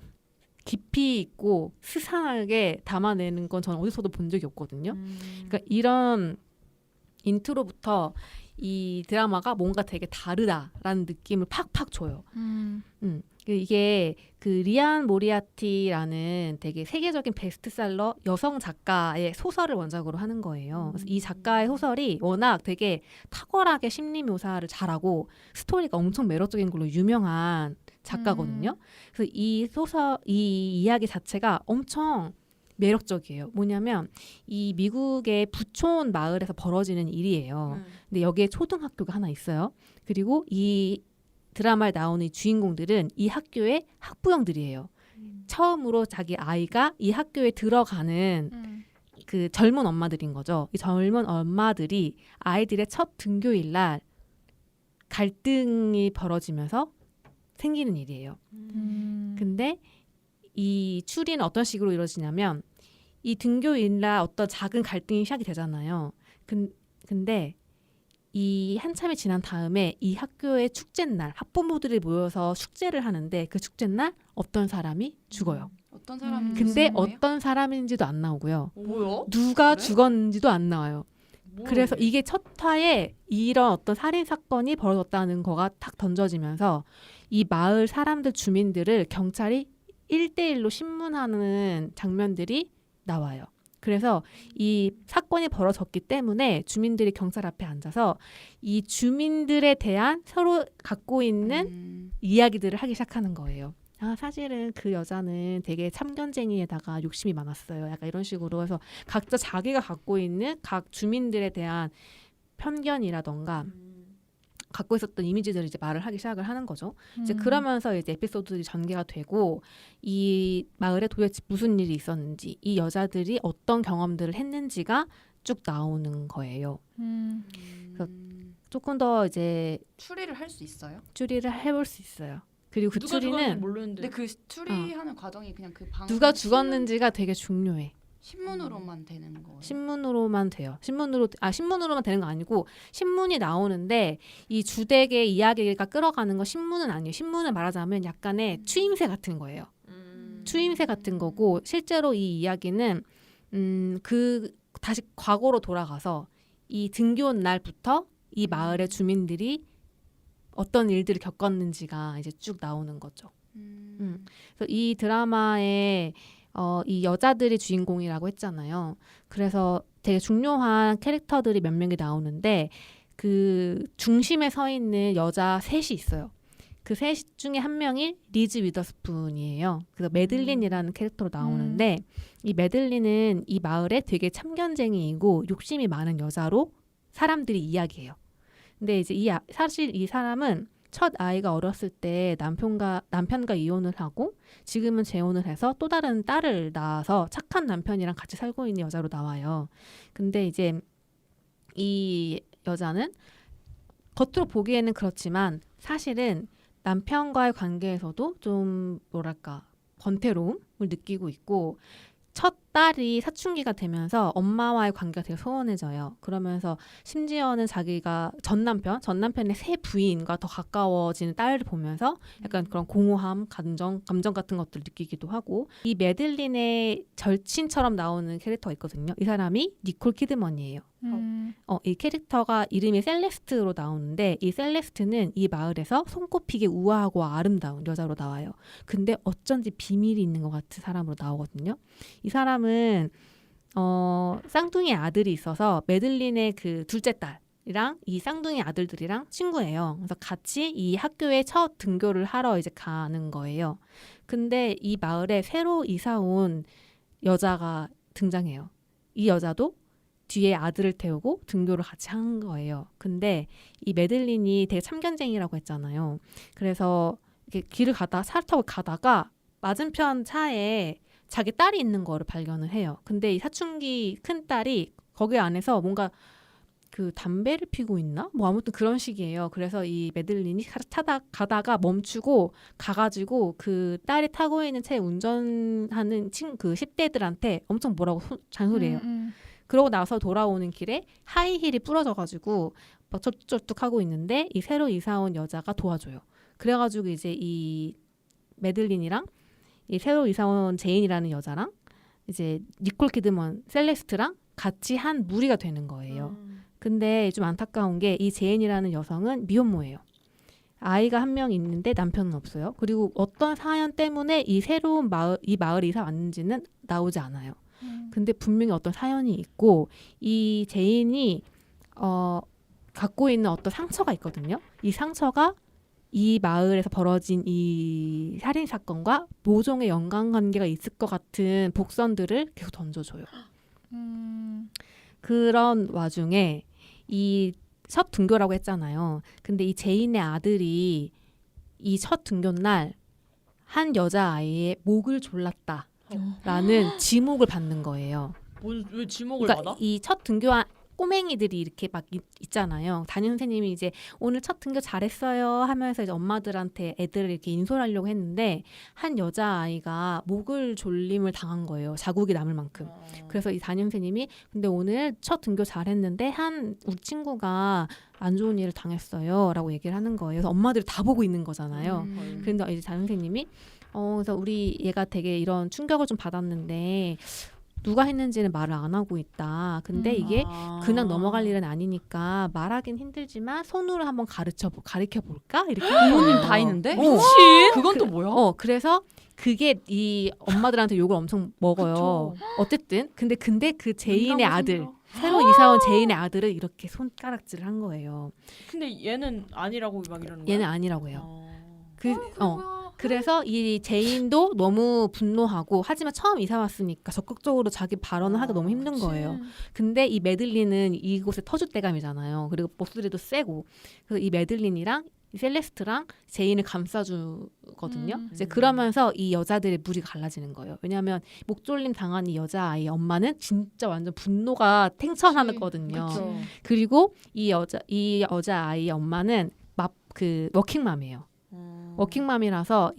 깊이 있고 스산하게 담아내는 건 저는 어디서도 본 적이 없거든요. 그러니까 이런 인트로부터 이 드라마가 뭔가 되게 다르다라는 느낌을 팍팍 줘요. 이게 그 리안 모리아티라는 되게 세계적인 베스트셀러 여성 작가의 소설을 원작으로 하는 거예요. 그래서 이 작가의 소설이 워낙 되게 탁월하게 심리 묘사를 잘하고 스토리가 엄청 매력적인 걸로 유명한 작가거든요. 그래서 이 이야기 자체가 엄청 매력적이에요. 뭐냐면 이 미국의 부촌 마을에서 벌어지는 일이에요. 근데 여기에 초등학교가 하나 있어요. 그리고 이 드라마에 나오는 이 주인공들은 이 학교의 학부형들이에요. 처음으로 자기 아이가 이 학교에 들어가는 그 젊은 엄마들인 거죠. 이 젊은 엄마들이 아이들의 첫 등교일 날 갈등이 벌어지면서 생기는 일이에요. 근데 이 추리는 어떤 식으로 이루어지냐면 이 등교일 날 어떤 작은 갈등이 시작이 되잖아요. 근데 이 한참이 지난 다음에 이 학교의 축제날 학부모들이 모여서 축제를 하는데 그 축제날 어떤 사람이 죽어요. 어떤 사람이 근데 어떤 사람인지도 안 나오고요. 뭐요? 누가 그래? 죽었는지도 안 나와요. 그래서 이게 첫 화에 이런 어떤 살인 사건이 벌어졌다는 거가 탁 던져지면서 이 마을 사람들 주민들을 경찰이 1대1로 신문하는 장면들이 나와요. 그래서 이 사건이 벌어졌기 때문에 주민들이 경찰 앞에 앉아서 이 주민들에 대한 서로 갖고 있는 이야기들을 하기 시작하는 거예요. 사실은 그 여자는 되게 참견쟁이에다가 욕심이 많았어요. 약간 이런 식으로 해서 각자 자기가 갖고 있는 각 주민들에 대한 편견이라던가 갖고 있었던 이미지들을 이제 말을 하기 시작을 하는 거죠. 이제 음. 그러면서 이제 에피소드들이 전개가 되고 이 마을에 도대체 무슨 일이 있었는지, 이 여자들이 어떤 경험들을 했는지가 쭉 나오는 거예요. 그래서 조금 더 이제 추리를 할 수 있어요? 추리를 해볼 수 있어요. 그리고 그 누가 죽었는지 추리는 모르는데 근데 그 추리하는 과정이 그냥 그 방 누가 죽었는지가 되게 중요해. 신문으로만 되는 거예요. 신문으로만 돼요. 신문으로만 되는 거 아니고 신문이 나오는데 이 주택의 이야기가 끌어가는 건 신문은 아니에요. 신문을 말하자면 약간의 추임새 같은 거예요. 추임새 같은 거고 실제로 이 이야기는 다시 과거로 돌아가서 이 등교 날부터 이 마을의 주민들이 어떤 일들을 겪었는지가 이제 쭉 나오는 거죠. 그래서 이 드라마에 이 여자들이 주인공이라고 했잖아요. 그래서 되게 중요한 캐릭터들이 몇 명이 나오는데 그 중심에 서 있는 여자 셋이 있어요. 그 셋 중에 한 명이 리즈 위더스푼이에요. 그래서 매들린이라는 캐릭터로 나오는데 이 매들린은 이 마을에 되게 참견쟁이이고 욕심이 많은 여자로 사람들이 이야기해요. 근데 이제 사실 이 사람은 첫 아이가 어렸을 때 남편과 이혼을 하고 지금은 재혼을 해서 또 다른 딸을 낳아서 착한 남편이랑 같이 살고 있는 여자로 나와요. 근데 이제 이 여자는 겉으로 보기에는 그렇지만 사실은 남편과의 관계에서도 좀 뭐랄까 번태로움을 느끼고 있고 첫 딸이 사춘기가 되면서 엄마와의 관계가 되게 소원해져요. 그러면서 심지어는 자기가 전 남편의 새 부인과 더 가까워지는 딸을 보면서 약간 그런 공허함, 감정 같은 것들을 느끼기도 하고 이 매들린의 절친처럼 나오는 캐릭터가 있거든요. 이 사람이 니콜 키드먼이에요. 이 캐릭터가 이름이 셀레스트로 나오는데 이 셀레스트는 이 마을에서 손꼽히게 우아하고 아름다운 여자로 나와요. 근데 어쩐지 비밀이 있는 것 같은 사람으로 나오거든요. 이 사람은 쌍둥이 아들이 있어서 매들린의 그 둘째 딸이랑 이 쌍둥이 아들들이랑 친구예요. 그래서 같이 이 학교에 첫 등교를 하러 이제 가는 거예요. 근데 이 마을에 새로 이사 온 여자가 등장해요. 이 여자도 뒤에 아들을 태우고 등교를 같이 한 거예요. 근데 이 매들린이 되게 참견쟁이라고 했잖아요. 그래서 이렇게 차를 타고 가다가 맞은편 차에 자기 딸이 있는 거를 발견을 해요. 근데 이 사춘기 큰 딸이 거기 안에서 뭔가 그 담배를 피고 있나? 뭐 아무튼 그런 식이에요. 그래서 이 매들린이 가다가 멈추고 가가지고 그 딸이 타고 있는 차 운전하는 그 10대들한테 엄청 뭐라고 잔소리해요. 그러고 나서 돌아오는 길에 하이힐이 부러져가지고 막 쩔뚝쩔뚝하고 있는데 이 새로 이사 온 여자가 도와줘요. 그래가지고 이제 이 매들린이랑 이 새로 이사 온 제인이라는 여자랑 이제 니콜 키드먼 셀레스트랑 같이 한 무리가 되는 거예요. 근데 좀 안타까운 게 이 제인이라는 여성은 미혼모예요. 아이가 한 명 있는데 남편은 없어요. 그리고 어떤 사연 때문에 이 새로운 마을에 이사 왔는지는 나오지 않아요. 근데 분명히 어떤 사연이 있고 이 제인이 갖고 있는 어떤 상처가 있거든요. 이 상처가 이 마을에서 벌어진 이 살인 사건과 모종의 연관관계가 있을 것 같은 복선들을 계속 던져줘요. 그런 와중에 이 첫 등교라고 했잖아요. 근데 이 제인의 아들이 이 첫 등교 날 한 여자아이의 목을 졸랐다라는 지목을 받는 거예요. 왜 지목을 그러니까 받아? 이 첫 등교한 꼬맹이들이 이렇게 막 있잖아요. 담임 선생님이 이제 오늘 첫 등교 잘했어요 하면서 이제 엄마들한테 애들을 이렇게 인솔 하려고 했는데 한 여자아이가 목을 졸림을 당한 거예요. 자국이 남을 만큼. 그래서 이 담임 선생님이 근데 오늘 첫 등교 잘했는데 우리 친구가 안 좋은 일을 당했어요 라고 얘기를 하는 거예요. 그래서 엄마들이 다 보고 있는 거잖아요. 그런데 이제 담임 선생님이 그래서 우리 얘가 되게 이런 충격을 좀 받았는데 누가 했는지는 말을 안 하고 있다. 근데 이게 그냥 넘어갈 일은 아니니까 말하긴 힘들지만 손으로 한번 가르쳐 볼까? 이렇게 부모님 다 있는데? 미친? 그건 또 뭐야? 그래서 그게 이 엄마들한테 욕을 엄청 먹어요. 그쵸. 어쨌든 근데 그 제인의 용감하신 아들 거. 새로 이사 온 제인의 아들을 이렇게 손가락질을 한 거예요. 근데 얘는 아니라고 막 이러는 거야? 얘는 아니라고 해요. 그래서 이 제인도 너무 분노하고 하지만 처음 이사 왔으니까 적극적으로 자기 발언을 하기 너무 힘든 거예요. 근데 이 메들린은 이곳의 터줏대감이잖아요. 그리고 목소리도 세고 그래서 이 메들린이랑 이 셀레스트랑 제인을 감싸주거든요. 이제 그러면서 이 여자들의 물이 갈라지는 거예요. 왜냐하면 목졸림 당한 이 여자아이의 엄마는 진짜 완전 분노가 탱천하거든요. 그쵸. 그리고 이 여자아이의 엄마는 그 워킹맘이에요. 워킹맘이라서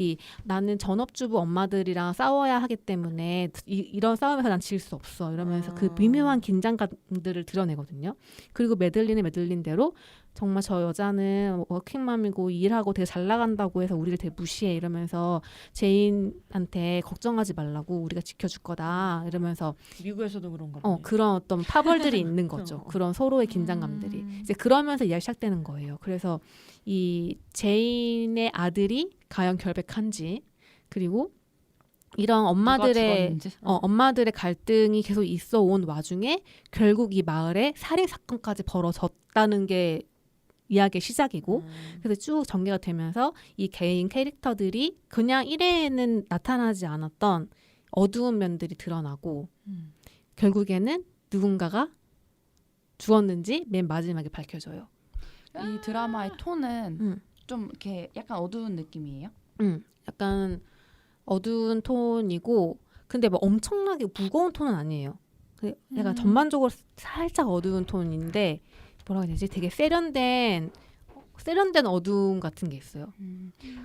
나는 전업주부 엄마들이랑 싸워야 하기 때문에 이런 싸움에서 난 질 수 없어 이러면서 그 미묘한 긴장감들을 드러내거든요. 그리고 메들린은 메들린대로 정말 저 여자는 워킹맘이고 일하고 되게 잘 나간다고 해서 우리를 되게 무시해 이러면서 제인한테 걱정하지 말라고 우리가 지켜줄 거다 이러면서 미국에서도 그런가 보네. 그런 어떤 파벌들이 있는 거죠. 그런 서로의 긴장감들이 이제 그러면서 이야기 시작되는 거예요. 그래서 이 제인의 아들이 과연 결백한지 그리고 이런 엄마들의 엄마들의 갈등이 계속 있어 온 와중에 결국 이 마을에 살인 사건까지 벌어졌다는 게 이야기의 시작이고 그래서 쭉 전개가 되면서 이 개인 캐릭터들이 그냥 1회에는 나타나지 않았던 어두운 면들이 드러나고 결국에는 누군가가 죽었는지 맨 마지막에 밝혀져요. 이 드라마의 톤은 좀 이렇게 약간 어두운 느낌이에요? 약간 어두운 톤이고 근데 뭐 엄청나게 무거운 톤은 아니에요. 약간 전반적으로 살짝 어두운 톤인데 뭐라고 해야 되지? 되게 세련된 어두움 같은 게 있어요.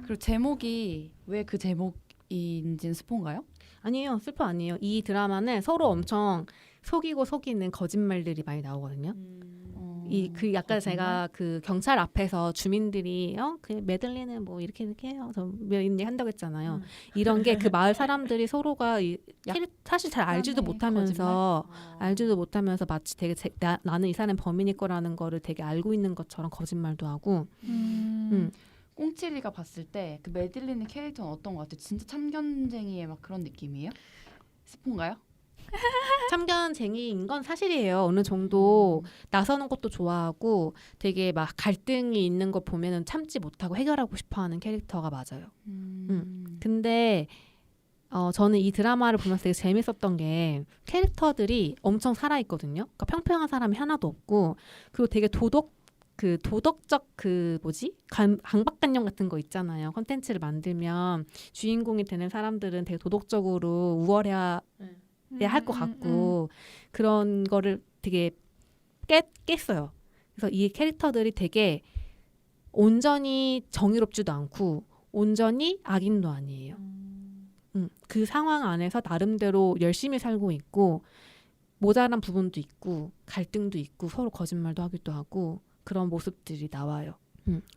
그리고 제목이 왜 그 제목인지는 스폰가요? 아니에요. 슬퍼 아니에요. 이 드라마는 서로 엄청 속이고 속이는 거짓말들이 많이 나오거든요. 그 약간 거짓말? 제가 그 경찰 앞에서 주민들이 그 메들린은 뭐 이렇게 해요. 저 얘기 한다고 했잖아요. 이런 게 그 마을 사람들이 서로가 사실 잘 알지도 못하면서 마치 되게 나는 이 사람 범인일 거라는 거를 되게 알고 있는 것처럼 거짓말도 하고. 꽁치리가 봤을 때 그 메들린의 캐릭터는 어떤 것 같아요? 진짜 참견쟁이의 막 그런 느낌이에요? 스폰가요? 참견쟁이인 건 사실이에요. 어느 정도 나서는 것도 좋아하고 되게 막 갈등이 있는 거 보면은 참지 못하고 해결하고 싶어하는 캐릭터가 맞아요. 근데 저는 이 드라마를 보면서 되게 재밌었던 게 캐릭터들이 엄청 살아있거든요. 그러니까 평평한 사람이 하나도 없고 그리고 되게 도덕적 강박관념 같은 거 있잖아요. 컨텐츠를 만들면 주인공이 되는 사람들은 되게 도덕적으로 우월해야 할 것 같고 그런 거를 되게 깼어요. 그래서 이 캐릭터들이 되게 온전히 정의롭지도 않고 온전히 악인도 아니에요. 그 상황 안에서 나름대로 열심히 살고 있고 모자란 부분도 있고 갈등도 있고 서로 거짓말도 하기도 하고 그런 모습들이 나와요.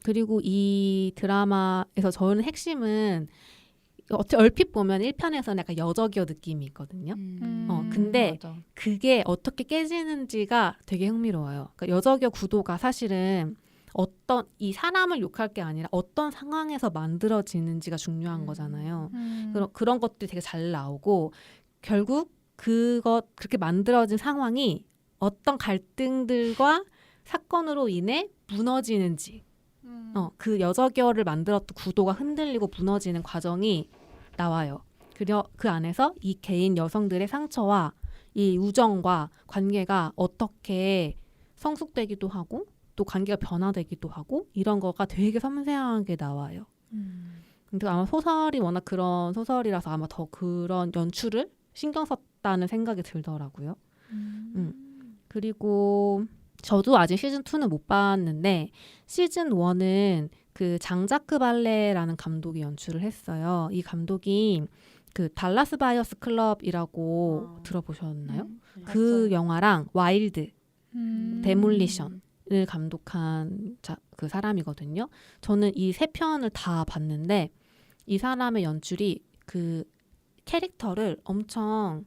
그리고 이 드라마에서 저는 핵심은 얼핏 보면 1편에서는 약간 여적이어 느낌이 있거든요. 근데 맞아. 그게 어떻게 깨지는지가 되게 흥미로워요. 그러니까 여적이어 구도가 사실은 어떤 이 사람을 욕할 게 아니라 어떤 상황에서 만들어지는지가 중요한 거잖아요. 그런 것들이 되게 잘 나오고 결국 그렇게 만들어진 상황이 어떤 갈등들과 사건으로 인해 무너지는지 그 여적여를 만들었던 구도가 흔들리고 무너지는 과정이 나와요. 그리고 그 안에서 이 개인 여성들의 상처와 이 우정과 관계가 어떻게 성숙되기도 하고 또 관계가 변화되기도 하고 이런 거가 되게 섬세하게 나와요. 근데 아마 소설이 워낙 그런 소설이라서 아마 더 그런 연출을 신경 썼다는 생각이 들더라고요. 그리고 저도 아직 시즌2는 못 봤는데 시즌1은 그 장자크 발레라는 감독이 연출을 했어요. 이 감독이 그 달라스 바이어스 클럽이라고 들어보셨나요? 그 영화랑 와일드, 데몰리션을 감독한 그 사람이거든요. 저는 이 3편을 다 봤는데 이 사람의 연출이 그 캐릭터를 엄청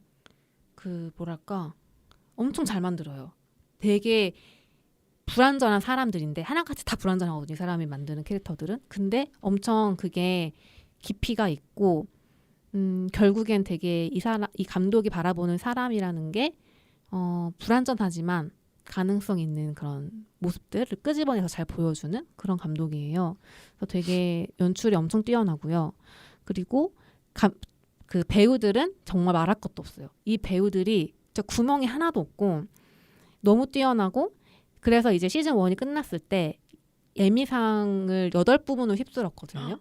엄청 잘 만들어요. 되게 불완전한 사람들인데 하나같이 다 불완전하거든요. 이 사람이 만드는 캐릭터들은. 근데 엄청 그게 깊이가 있고 결국엔 되게 이 감독이 바라보는 사람이라는 게 불완전하지만 가능성 있는 그런 모습들을 끄집어내서 잘 보여주는 그런 감독이에요. 그래서 되게 연출이 엄청 뛰어나고요. 그리고 그 배우들은 정말 말할 것도 없어요. 이 배우들이 진짜 구멍이 하나도 없고 너무 뛰어나고 그래서 이제 시즌 1이 끝났을 때 에미상을 8부문을 휩쓸었거든요.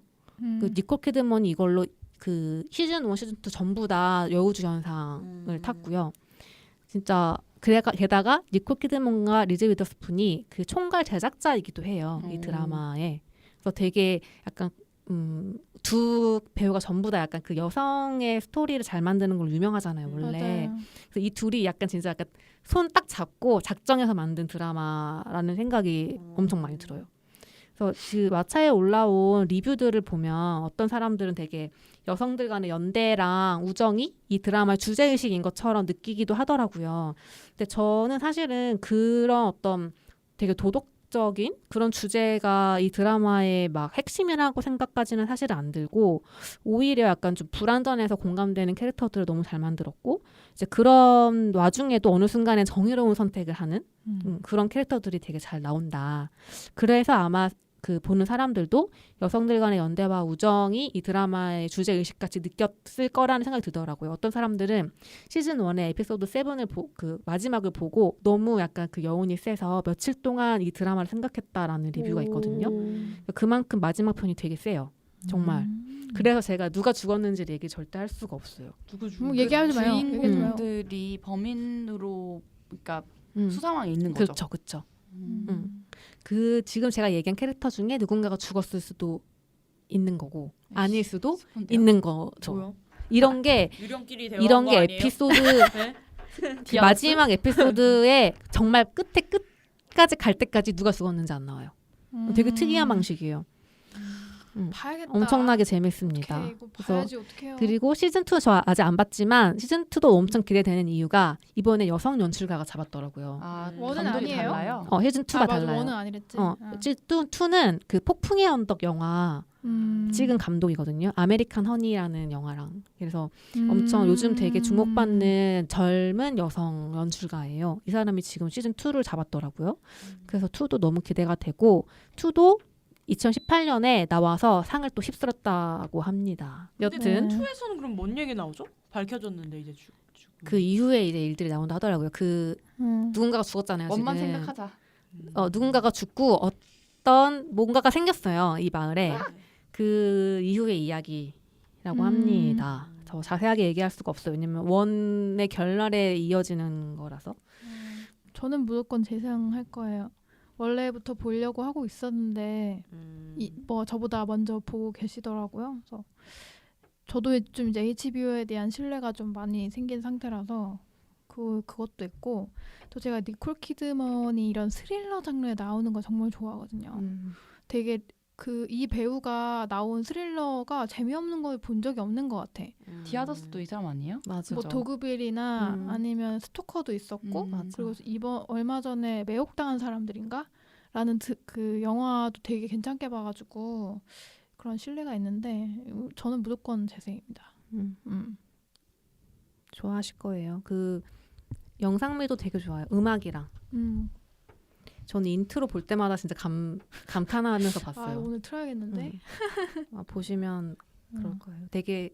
그 니콜 키드먼이 이걸로 그 시즌 1, 시즌 2 전부 다 여우주연상을 탔고요. 진짜 게다가 니콜 키드먼과 리즈 위더스푼이 그 총괄 제작자이기도 해요. 이 드라마에. 그래서 되게 약간 두 배우가 전부 다 약간 그 여성의 스토리를 잘 만드는 걸로 유명하잖아요, 원래. 맞아요. 그래서 이 둘이 약간 진짜 약간 손 딱 잡고 작정해서 만든 드라마라는 생각이 엄청 많이 들어요. 그래서 그 왓챠에 올라온 리뷰들을 보면 어떤 사람들은 되게 여성들 간의 연대랑 우정이 이 드라마의 주제의식인 것처럼 느끼기도 하더라고요. 근데 저는 사실은 그런 어떤 되게 도덕적인 그런 주제가 이 드라마의 막 핵심이라고 생각까지는 사실 안 들고 오히려 약간 좀 불완전해서 공감되는 캐릭터들을 너무 잘 만들었고 이제 그런 와중에도 어느 순간에 정의로운 선택을 하는 그런 캐릭터들이 되게 잘 나온다. 그래서 아마 그 보는 사람들도 여성들 간의 연대와 우정이 이 드라마의 주제 의식같이 느꼈을 거라는 생각이 들더라고요. 어떤 사람들은 시즌 1의 에피소드 7을 그 마지막을 보고 너무 약간 그 여운이 세서 며칠 동안 이 드라마를 생각했다라는 리뷰가 있거든요. 그만큼 마지막 편이 되게 세요. 정말. 그래서 제가 누가 죽었는지를 얘기 절대 할 수가 없어요. 누구 얘기하지 마요. 얘기하지 마요. 주인공들이 범인으로 그러니까 수상황에 있는 거죠. 그렇죠, 그렇죠. 그 지금 제가 얘기한 캐릭터 중에 누군가가 죽었을 수도 있는 거고 아닐 수도 슬픈데요? 있는 거죠. 뭐요? 이런 게 유령끼리 이런 게 에피소드 네? 그 마지막 에피소드에 정말 끝까지 갈 때까지 누가 죽었는지 안 나와요. 되게 특이한 방식이에요. 봐야겠다. 엄청나게 재밌습니다. 오케이, 이거 그래서 봐야지 어떡해요. 그리고 시즌 2 저 아직 안 봤지만 시즌 2도 엄청 기대되는 이유가 이번에 여성 연출가가 잡았더라고요. 아, 원은 감독이 아니에요? 달라요? 시즌 2가 맞아, 달라요. 원은 아니랬지. 시즌 2는 그 폭풍의 언덕 영화 찍은 감독이거든요. 아메리칸 허니라는 영화랑. 그래서 엄청 요즘 되게 주목받는 젊은 여성 연출가예요. 이 사람이 지금 시즌 2를 잡았더라고요. 그래서 2도 너무 기대가 되고 2도 2018년에 나와서 상을 또 휩쓸었다고 합니다. 여튼 네. 2에서는 그럼 뭔 얘기 나오죠? 밝혀졌는데 이제 그 이후에 이제 일들이 나온다 하더라고요. 그 누군가가 죽었잖아요. 원만 지금. 생각하자. 누군가가 죽고 어떤 뭔가가 생겼어요. 이 마을에. 네. 그 이후의 이야기라고 합니다. 저 자세하게 얘기할 수가 없어요. 왜냐면 원의 결말에 이어지는 거라서. 저는 무조건 재생할 거예요. 원래부터 보려고 하고 있었는데 뭐 저보다 먼저 보고 계시더라고요. 그래서 저도 좀 이제 HBO에 대한 신뢰가 좀 많이 생긴 상태라서 그것도 있고 또 제가 니콜 키드먼이 이런 스릴러 장르에 나오는 거 정말 좋아하거든요. 되게 이 배우가 나온 스릴러가 재미없는 걸 본 적이 없는 것 같아. 디아더스도 이 사람 아니에요? 맞아. 뭐 도그빌이나 아니면 스토커도 있었고 맞아. 그리고 얼마 전에 매혹당한 사람들인가? 라는 그 영화도 되게 괜찮게 봐가지고 그런 신뢰가 있는데 저는 무조건 재생입니다. 좋아하실 거예요. 그 영상미도 되게 좋아요. 음악이랑. 저는 인트로 볼 때마다 진짜 감탄하면서 봤어요. 오늘 틀어야겠는데? 보시면 그럴 거예요. 되게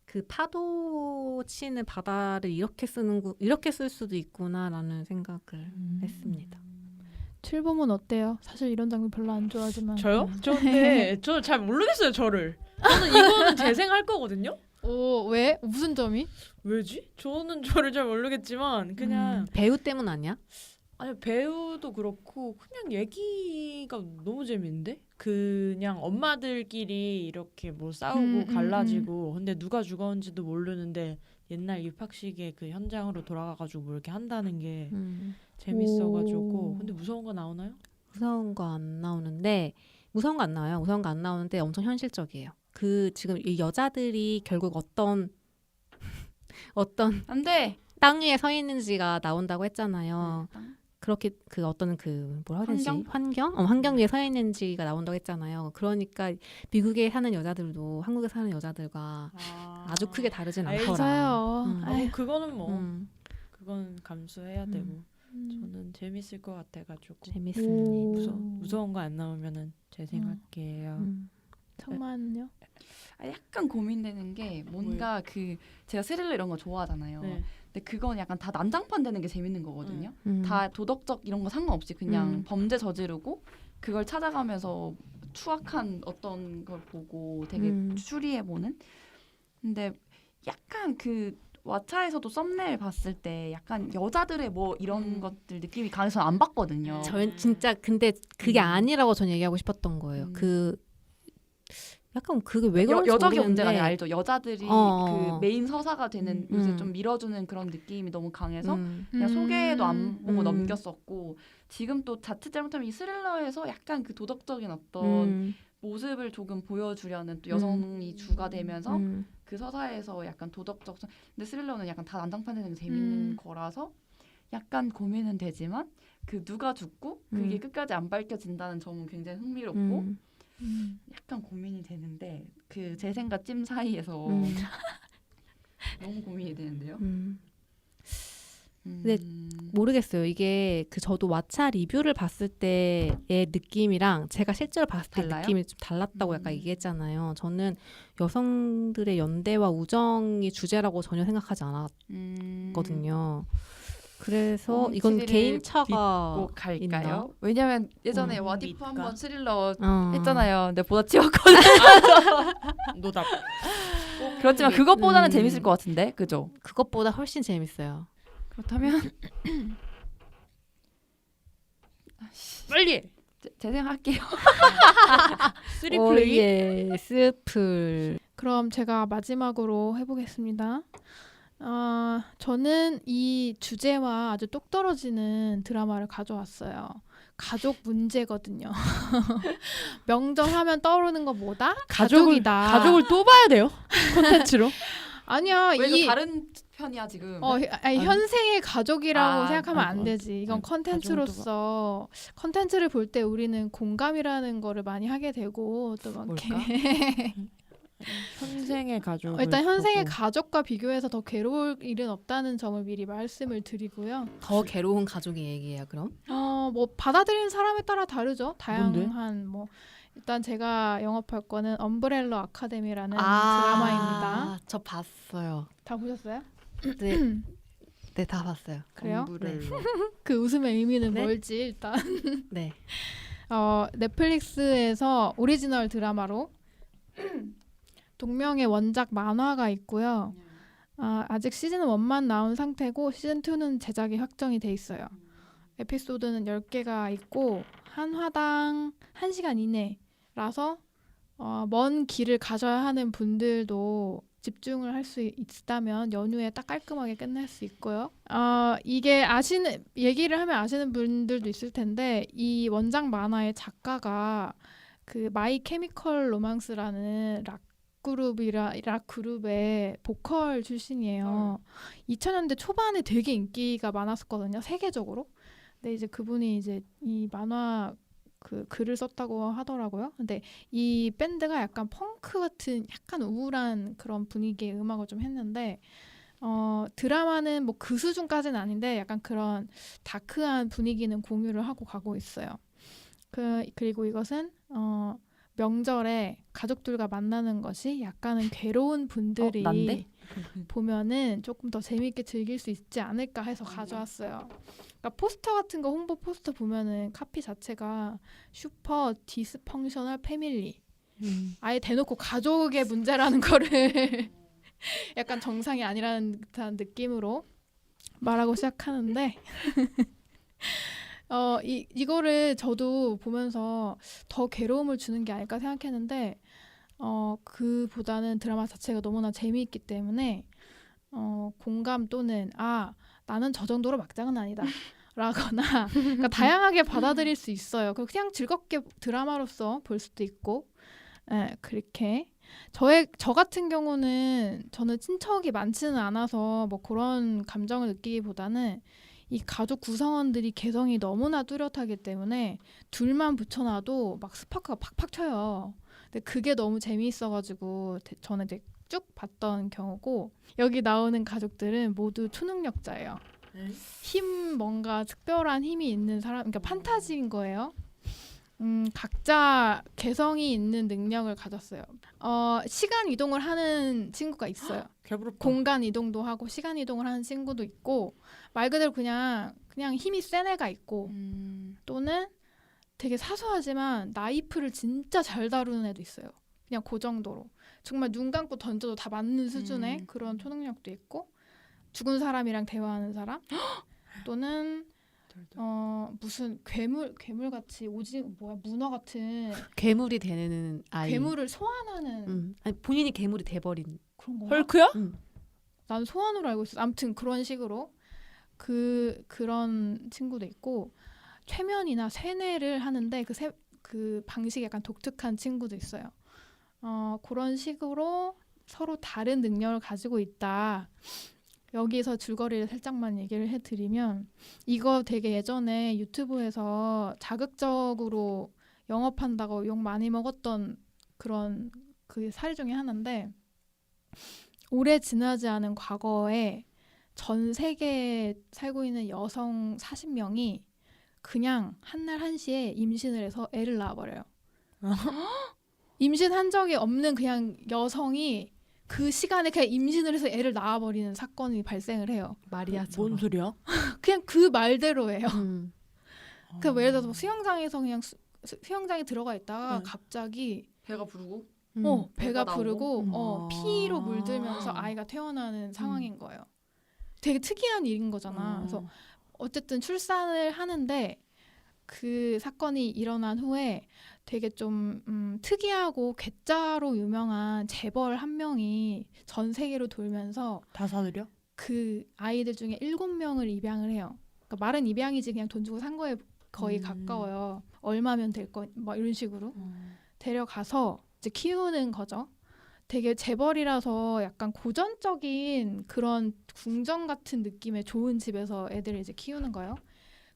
그 파도 치는 바다를 이렇게 쓸 수도 있구나라는 생각을 했습니다. 7범은 어때요? 사실 이런 장면 별로 안 좋아하지만 저요? 근데 저 잘 모르겠어요 저를. 저는 이거는 재생할 거거든요. 오, 왜? 무슨 점이? 왜지? 저는 저를 잘 모르겠지만 그냥 배우 때문 아니야? 아니 배우도 그렇고 그냥 얘기가 너무 재밌는데 그냥 엄마들끼리 이렇게 뭐 싸우고 갈라지고 근데 누가 죽었는지도 모르는데 옛날 입학식에 그 현장으로 돌아가가지고 뭐 이렇게 한다는 게 재밌어가지고 근데 무서운 거 나오나요? 무서운 거 안 나오는데 무서운 거 안 나와요. 무서운 거 안 나오는데 엄청 현실적이에요. 그 지금 이 여자들이 결국 어떤 안 돼. 땅 위에 서 있는지가 나온다고 했잖아요. 그렇게 그 어떤 그 뭐라 해야 되지? 환경 위에 서 있는지가 나온다고 했잖아요. 그러니까 미국에 사는 여자들도 한국에 사는 여자들과 아주 크게 다르진 않더라. 맞아요. 뭐 그거는 뭐 그건 감수해야 되고 저는 재밌을 것 같아가지고 재밌습니다. 무서운 거 안 나오면은 재생할게요. 청만요? 약간 고민되는 게 뭔가 그 제가 스릴러 이런 거 좋아하잖아요. 네. 근데 그건 약간 다 난장판 되는 게 재밌는 거거든요. 음. 다 도덕적 이런 거 상관없이 그냥 음. 범죄 저지르고 그걸 찾아가면서 추악한 어떤 걸 보고 되게 추리해보는. 근데 약간 그 왓챠에서도 썸네일 봤을 때 약간 여자들의 뭐 이런 것들 느낌이 강해서 안 봤거든요. 저는 진짜 근데 그게 음. 아니라고 저는 얘기하고 싶었던 거예요. 음. 그 약간 그게 왜 그런지 여적의 모르겠는데 문제가 아니라 알죠. 여자들이 어. 그 메인 서사가 되는 요새 음. 좀 밀어주는 그런 느낌이 너무 강해서 음. 그냥 소개도 안 보고 음. 넘겼었고 지금 또 자칫 잘못하면 이 스릴러에서 약간 그 도덕적인 어떤 모습을 조금 보여주려는 또 여성이 주가 되면서 그 서사에서 약간 도덕적 근데 스릴러는 약간 다 난장판 되는 게 재밌는 거라서 약간 고민은 되지만 그 누가 죽고 그게 끝까지 안 밝혀진다는 점은 굉장히 흥미롭고 약간 고민이 되는데 그 재생과 찜 사이에서 너무 고민이 되는데요. 근데 모르겠어요. 이게 그 저도 왓챠 리뷰를 봤을 때의 느낌이랑 제가 실제로 봤을 때 달라요? 느낌이 좀 달랐다고 약간 얘기했잖아요. 저는 여성들의 연대와 우정이 주제라고 전혀 생각하지 않았거든요. 그래서 이건 몽치기를 개인차가 꼭 갈까요? 있나? 왜냐면 예전에 음, 와디프 믿까? 한번 스릴러 어. 했잖아요. 근데 보다 치웠거든요. 노답. 그렇지만 그것보다는 재밌을 것 같은데, 그죠? 그것보다 훨씬 재밌어요. 그렇다면 빨리. 재생할게요. 쓰리 플레이. 오예 스플. 그럼 제가 마지막으로 해보겠습니다. 저는 이 주제와 아주 똑 떨어지는 드라마를 가져왔어요. 가족 문제거든요. 명절하면 떠오르는 거 뭐다? 가족이다. 가족을 또 봐야 돼요. 콘텐츠로. 아니야. 왜 이 이거 다른 편이야 지금? 현생의 가족이라고 아, 생각하면 안 아, 되지. 이건 아, 컨텐츠로서 컨텐츠를 볼 때 우리는 공감이라는 거를 많이 하게 되고 또 막 뭘까? 이렇게 현생의 가족. 일단 현생의 가족과 비교해서 더 괴로울 일은 없다는 점을 미리 말씀을 드리고요. 더 괴로운 가족이 얘기예요. 그럼? 뭐 받아들이는 사람에 따라 다르죠. 뭔데? 다양한 뭐 일단 제가 영업할 거는 엄브렐러 아카데미라는 드라마입니다. 저 봤어요. 다 보셨어요? 네, 네, 다 봤어요. 그래요? 엄브렐러. 그 웃음의 의미는 네? 뭘지 일단 네. 넷플릭스에서 오리지널 드라마로 동명의 원작 만화가 있고요. 아직 시즌 1만 나온 상태고 시즌 2는 제작이 확정이 돼 있어요. 에피소드는 10개가 있고 한 화당 1시간 이내라서 먼 길을 가셔야 하는 분들도 집중을 할 수 있다면 연휴에 딱 깔끔하게 끝낼 수 있고요. 이게 얘기를 하면 아시는 분들도 있을 텐데 이 원작 만화의 작가가 그 마이 케미컬 로망스라는 락 그룹의 보컬 출신이에요. 2000년대 초반에 되게 인기가 많았었거든요. 세계적으로. 근데 이제 그분이 이제 이 만화 그 글을 썼다고 하더라고요. 근데 이 밴드가 약간 펑크 같은 약간 우울한 그런 분위기의 음악을 좀 했는데 드라마는 뭐 그 수준까지는 아닌데 약간 그런 다크한 분위기는 공유를 하고 가고 있어요. 그리고 이것은 명절에 가족들과 만나는 것이 약간은 괴로운 분들이 난데? 보면은 조금 더 재밌게 즐길 수 있지 않을까 해서 가져왔어요. 그러니까 포스터 같은 거 홍보 포스터 보면은 카피 자체가 슈퍼 디스펑셔널 패밀리 아예 대놓고 가족의 문제라는 거를 약간 정상이 아니라는 듯한 느낌으로 말하고 시작하는데 이거를 저도 보면서 더 괴로움을 주는 게 아닐까 생각했는데 그보다는 드라마 자체가 너무나 재미있기 때문에 공감 또는 나는 저 정도로 막장은 아니다 라거나 그러니까 다양하게 받아들일 수 있어요. 그냥 즐겁게 드라마로서 볼 수도 있고 그렇게 저 같은 경우는 저는 친척이 많지는 않아서 뭐 그런 감정을 느끼기보다는 이 가족 구성원들이 개성이 너무나 뚜렷하기 때문에 둘만 붙여놔도 막 스파크가 팍팍 쳐요. 근데 그게 너무 재미있어가지고 저는 이제 쭉 봤던 경우고 여기 나오는 가족들은 모두 초능력자예요. 뭔가 특별한 힘이 있는 사람, 그러니까 판타지인 거예요. 각자 개성이 있는 능력을 가졌어요. 시간 이동을 하는 친구가 있어요. 개부럽다. 공간 이동도 하고 시간 이동을 하는 친구도 있고 말 그대로 그냥 힘이 센 애가 있고 또는 되게 사소하지만 나이프를 진짜 잘 다루는 애도 있어요. 그냥 그 정도로 정말 눈 감고 던져도 다 맞는 수준의 그런 초능력도 있고 죽은 사람이랑 대화하는 사람 또는 무슨 괴물 같이 문어 같은 괴물이 되는 아이. 괴물을 소환하는 아니, 본인이 괴물이 돼버린. 그런 거. 헐크야? 난 소환으로 알고 있어. 아무튼 그런 식으로 그런 친구도 있고 최면이나 세뇌를 하는데 그 방식이 약간 독특한 친구도 있어요. 그런 식으로 서로 다른 능력을 가지고 있다. 여기서 줄거리를 살짝만 얘기를 해드리면 이거 되게 예전에 유튜브에서 자극적으로 영업한다고 욕 많이 먹었던 그런 그 사례 중에 하나인데 오래 지나지 않은 과거에 전 세계에 살고 있는 여성 40명이 그냥 한날 한시에 임신을 해서 애를 낳아버려요. 임신한 적이 없는 그냥 여성이 그 시간에 그냥 임신을 해서 애를 낳아버리는 사건이 발생을 해요. 마리아처럼. 뭔 소리야? 그냥 그 말대로예요. 그 예를 들어서 수영장에서 그냥 수영장에 들어가 있다가 갑자기 배가 부르고 배가 배가 부르고 나오고? 피로 물들면서 아이가 태어나는 상황인 거예요. 되게 특이한 일인 거잖아. 그래서 어쨌든 출산을 하는데 그 사건이 일어난 후에 되게 좀 특이하고 괴짜로 유명한 재벌 한 명이 전 세계로 돌면서 다 사들여? 그 아이들 중에 7명을 입양을 해요. 그러니까 말은 입양이지 그냥 돈 주고 산 거에 거의 가까워요. 얼마면 될 거, 막 이런 식으로 데려가서 이제 키우는 거죠. 되게 재벌이라서 약간 고전적인 그런 궁전 같은 느낌의 좋은 집에서 애들을 이제 키우는 거예요.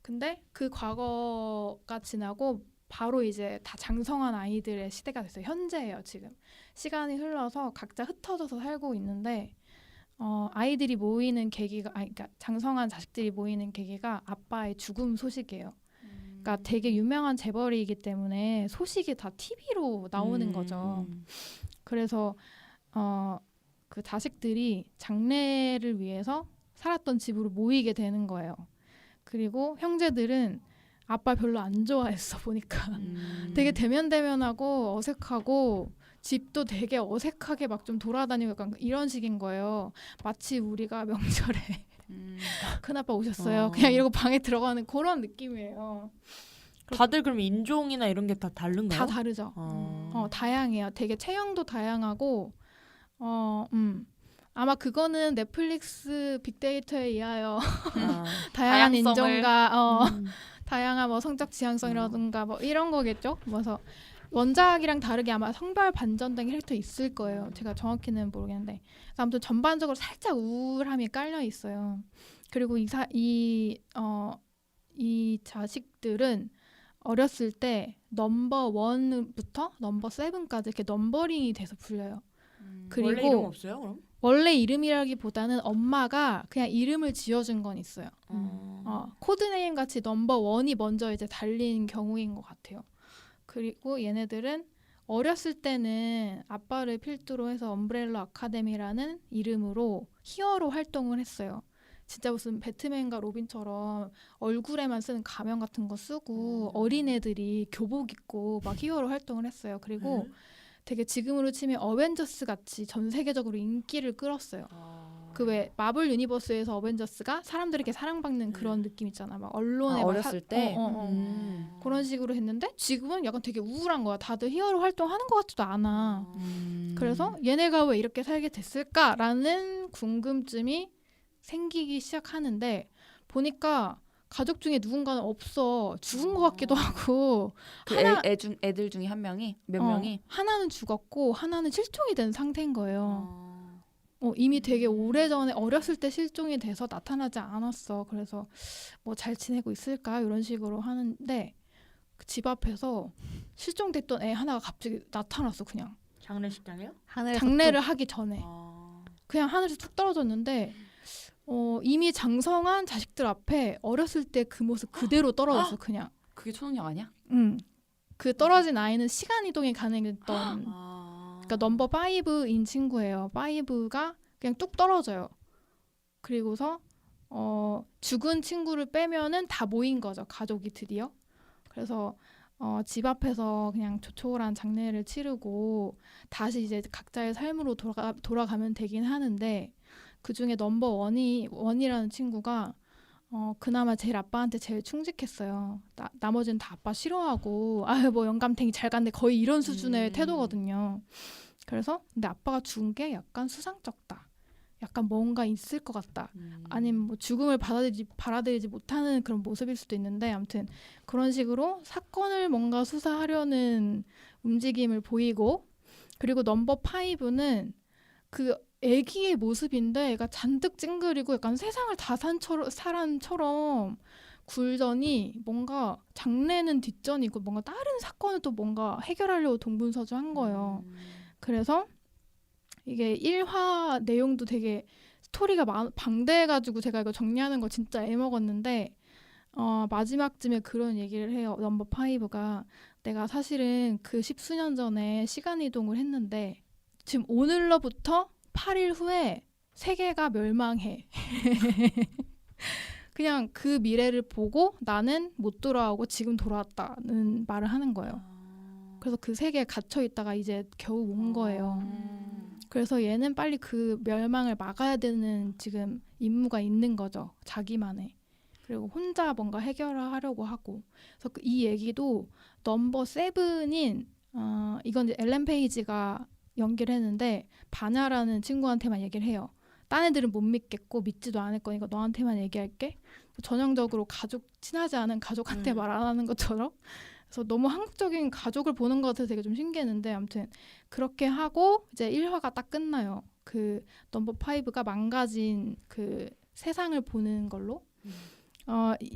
근데 그 과거가 지나고 바로 이제 다 장성한 아이들의 시대가 됐어요. 현재예요, 지금. 시간이 흘러서 각자 흩어져서 살고 있는데 아이들이 모이는 계기가 그러니까 장성한 자식들이 모이는 계기가 아빠의 죽음 소식이에요. 그러니까 되게 유명한 재벌이기 때문에 소식이 다 TV로 나오는 거죠. 그래서 그 자식들이 장례를 위해서 살았던 집으로 모이게 되는 거예요. 그리고 형제들은 아빠 별로 안 좋아했어 보니까 되게 대면대면하고 어색하고 집도 되게 어색하게 막 좀 돌아다니고 약간 이런 식인 거예요. 마치 우리가 명절에 큰아빠 오셨어요. 그냥 이러고 방에 들어가는 그런 느낌이에요. 다들 그럼 인종이나 이런 게 다 다른가요? 다 다르죠. 다양해요. 되게 체형도 다양하고 아마 그거는 넷플릭스 빅데이터에 의하여 다양한 다양성을. 인종과 다양한 뭐 성적 지향성이라든가 뭐 이런 거겠죠. 그래서 원작이랑 다르게 아마 성별 반전된 캐릭터 있을 거예요. 제가 정확히는 모르겠는데 아무튼 전반적으로 살짝 우울함이 깔려 있어요. 그리고 이 자식들은 어렸을 때 넘버 1부터 넘버 7까지 이렇게 넘버링이 돼서 불려요. 그리고 원래 이름 없어요, 그럼? 원래 이름이라기보다는 엄마가 그냥 이름을 지어준 건 있어요. 코드네임 같이 넘버 1이 먼저 이제 달린 경우인 것 같아요. 그리고 얘네들은 어렸을 때는 아빠를 필두로 해서 엄브렐라 아카데미라는 이름으로 히어로 활동을 했어요. 진짜 무슨 배트맨과 로빈처럼 얼굴에만 쓰는 가면 같은 거 쓰고 어린애들이 교복 입고 막 히어로 활동을 했어요. 그리고 되게 지금으로 치면 어벤져스 같이 전 세계적으로 인기를 끌었어요. 그 왜 마블 유니버스에서 어벤져스가 사람들에게 사랑받는 그런 느낌 있잖아. 막 언론에 막 어렸을 때 그런 식으로 했는데 지금은 약간 되게 우울한 거야. 다들 히어로 활동하는 것 같지도 않아. 그래서 얘네가 왜 이렇게 살게 됐을까라는 궁금증이 생기기 시작하는데 보니까 가족 중에 누군가는 없어. 죽은 것 같기도 하고 그 애들 중에 한 명이 몇 명이 하나는 죽었고 하나는 실종이 된 상태인 거예요. 이미 되게 오래전에 어렸을 때 실종이 돼서 나타나지 않았어. 그래서 뭐 잘 지내고 있을까 이런 식으로 하는데 그 집 앞에서 실종됐던 애 하나가 갑자기 나타났어. 그냥 장례식장이요? 장례를 하기 전에 그냥 하늘에서 툭 떨어졌는데 이미 장성한 자식들 앞에 어렸을 때 그 모습 그대로 떨어졌어. 그냥 그게 초능력 아니야? 응. 그 떨어진 아이는 시간 이동이 가능했던 아. 그러니까 넘버 5인 친구예요. 5가 그냥 뚝 떨어져요. 그리고서 죽은 친구를 빼면은 다 모인 거죠. 가족이 드디어. 그래서 집 앞에서 그냥 조촐한 장례를 치르고 다시 이제 각자의 삶으로 돌아가면 되긴 하는데 그 중에 넘버 원이라는 친구가 그나마 제일 아빠한테 제일 충직했어요. 나머지는 다 아빠 싫어하고 아유 뭐 영감탱이 잘 갔네 거의 이런 수준의 태도거든요. 그래서 근데 아빠가 죽은 게 약간 수상쩍다. 약간 뭔가 있을 것 같다. 아니면 뭐 죽음을 받아들이지 못하는 그런 모습일 수도 있는데 아무튼 그런 식으로 사건을 뭔가 수사하려는 움직임을 보이고 그리고 넘버 5는 그 애기의 모습인데 애가 잔뜩 찡그리고 약간 세상을 다 산 사람처럼 굴더니 뭔가 장래는 뒷전이고 뭔가 다른 사건을 또 뭔가 해결하려고 동분서주한 거예요. 그래서 이게 1화 내용도 되게 스토리가 방대해가지고 제가 이거 정리하는 거 진짜 애먹었는데 마지막쯤에 그런 얘기를 해요. 넘버 5가 내가 사실은 그 10수년 전에 시간 이동을 했는데 지금 오늘로부터 8일 후에 세계가 멸망해. 그냥 그 미래를 보고 나는 못 돌아오고 지금 돌아왔다는 말을 하는 거예요. 그래서 그 세계에 갇혀 있다가 이제 겨우 온 거예요. 그래서 얘는 빨리 그 멸망을 막아야 되는 지금 임무가 있는 거죠. 자기만의. 그리고 혼자 뭔가 해결하려고 하고. 그래서 이 얘기도 넘버 7인 이건 이제 엘렌 페이지가 연기를 했는데 바냐라는 친구한테만 얘기를 해요. 딴 애들은 못 믿겠고 믿지도 않을 거니까 너한테만 얘기할게. 전형적으로 친하지 않은 가족한테 말 안 하는 것처럼. 그래서 너무 한국적인 가족을 보는 것 같아서 되게 좀 신기했는데 아무튼 그렇게 하고 이제 1화가 딱 끝나요. 그 넘버 5가 망가진 그 세상을 보는 걸로.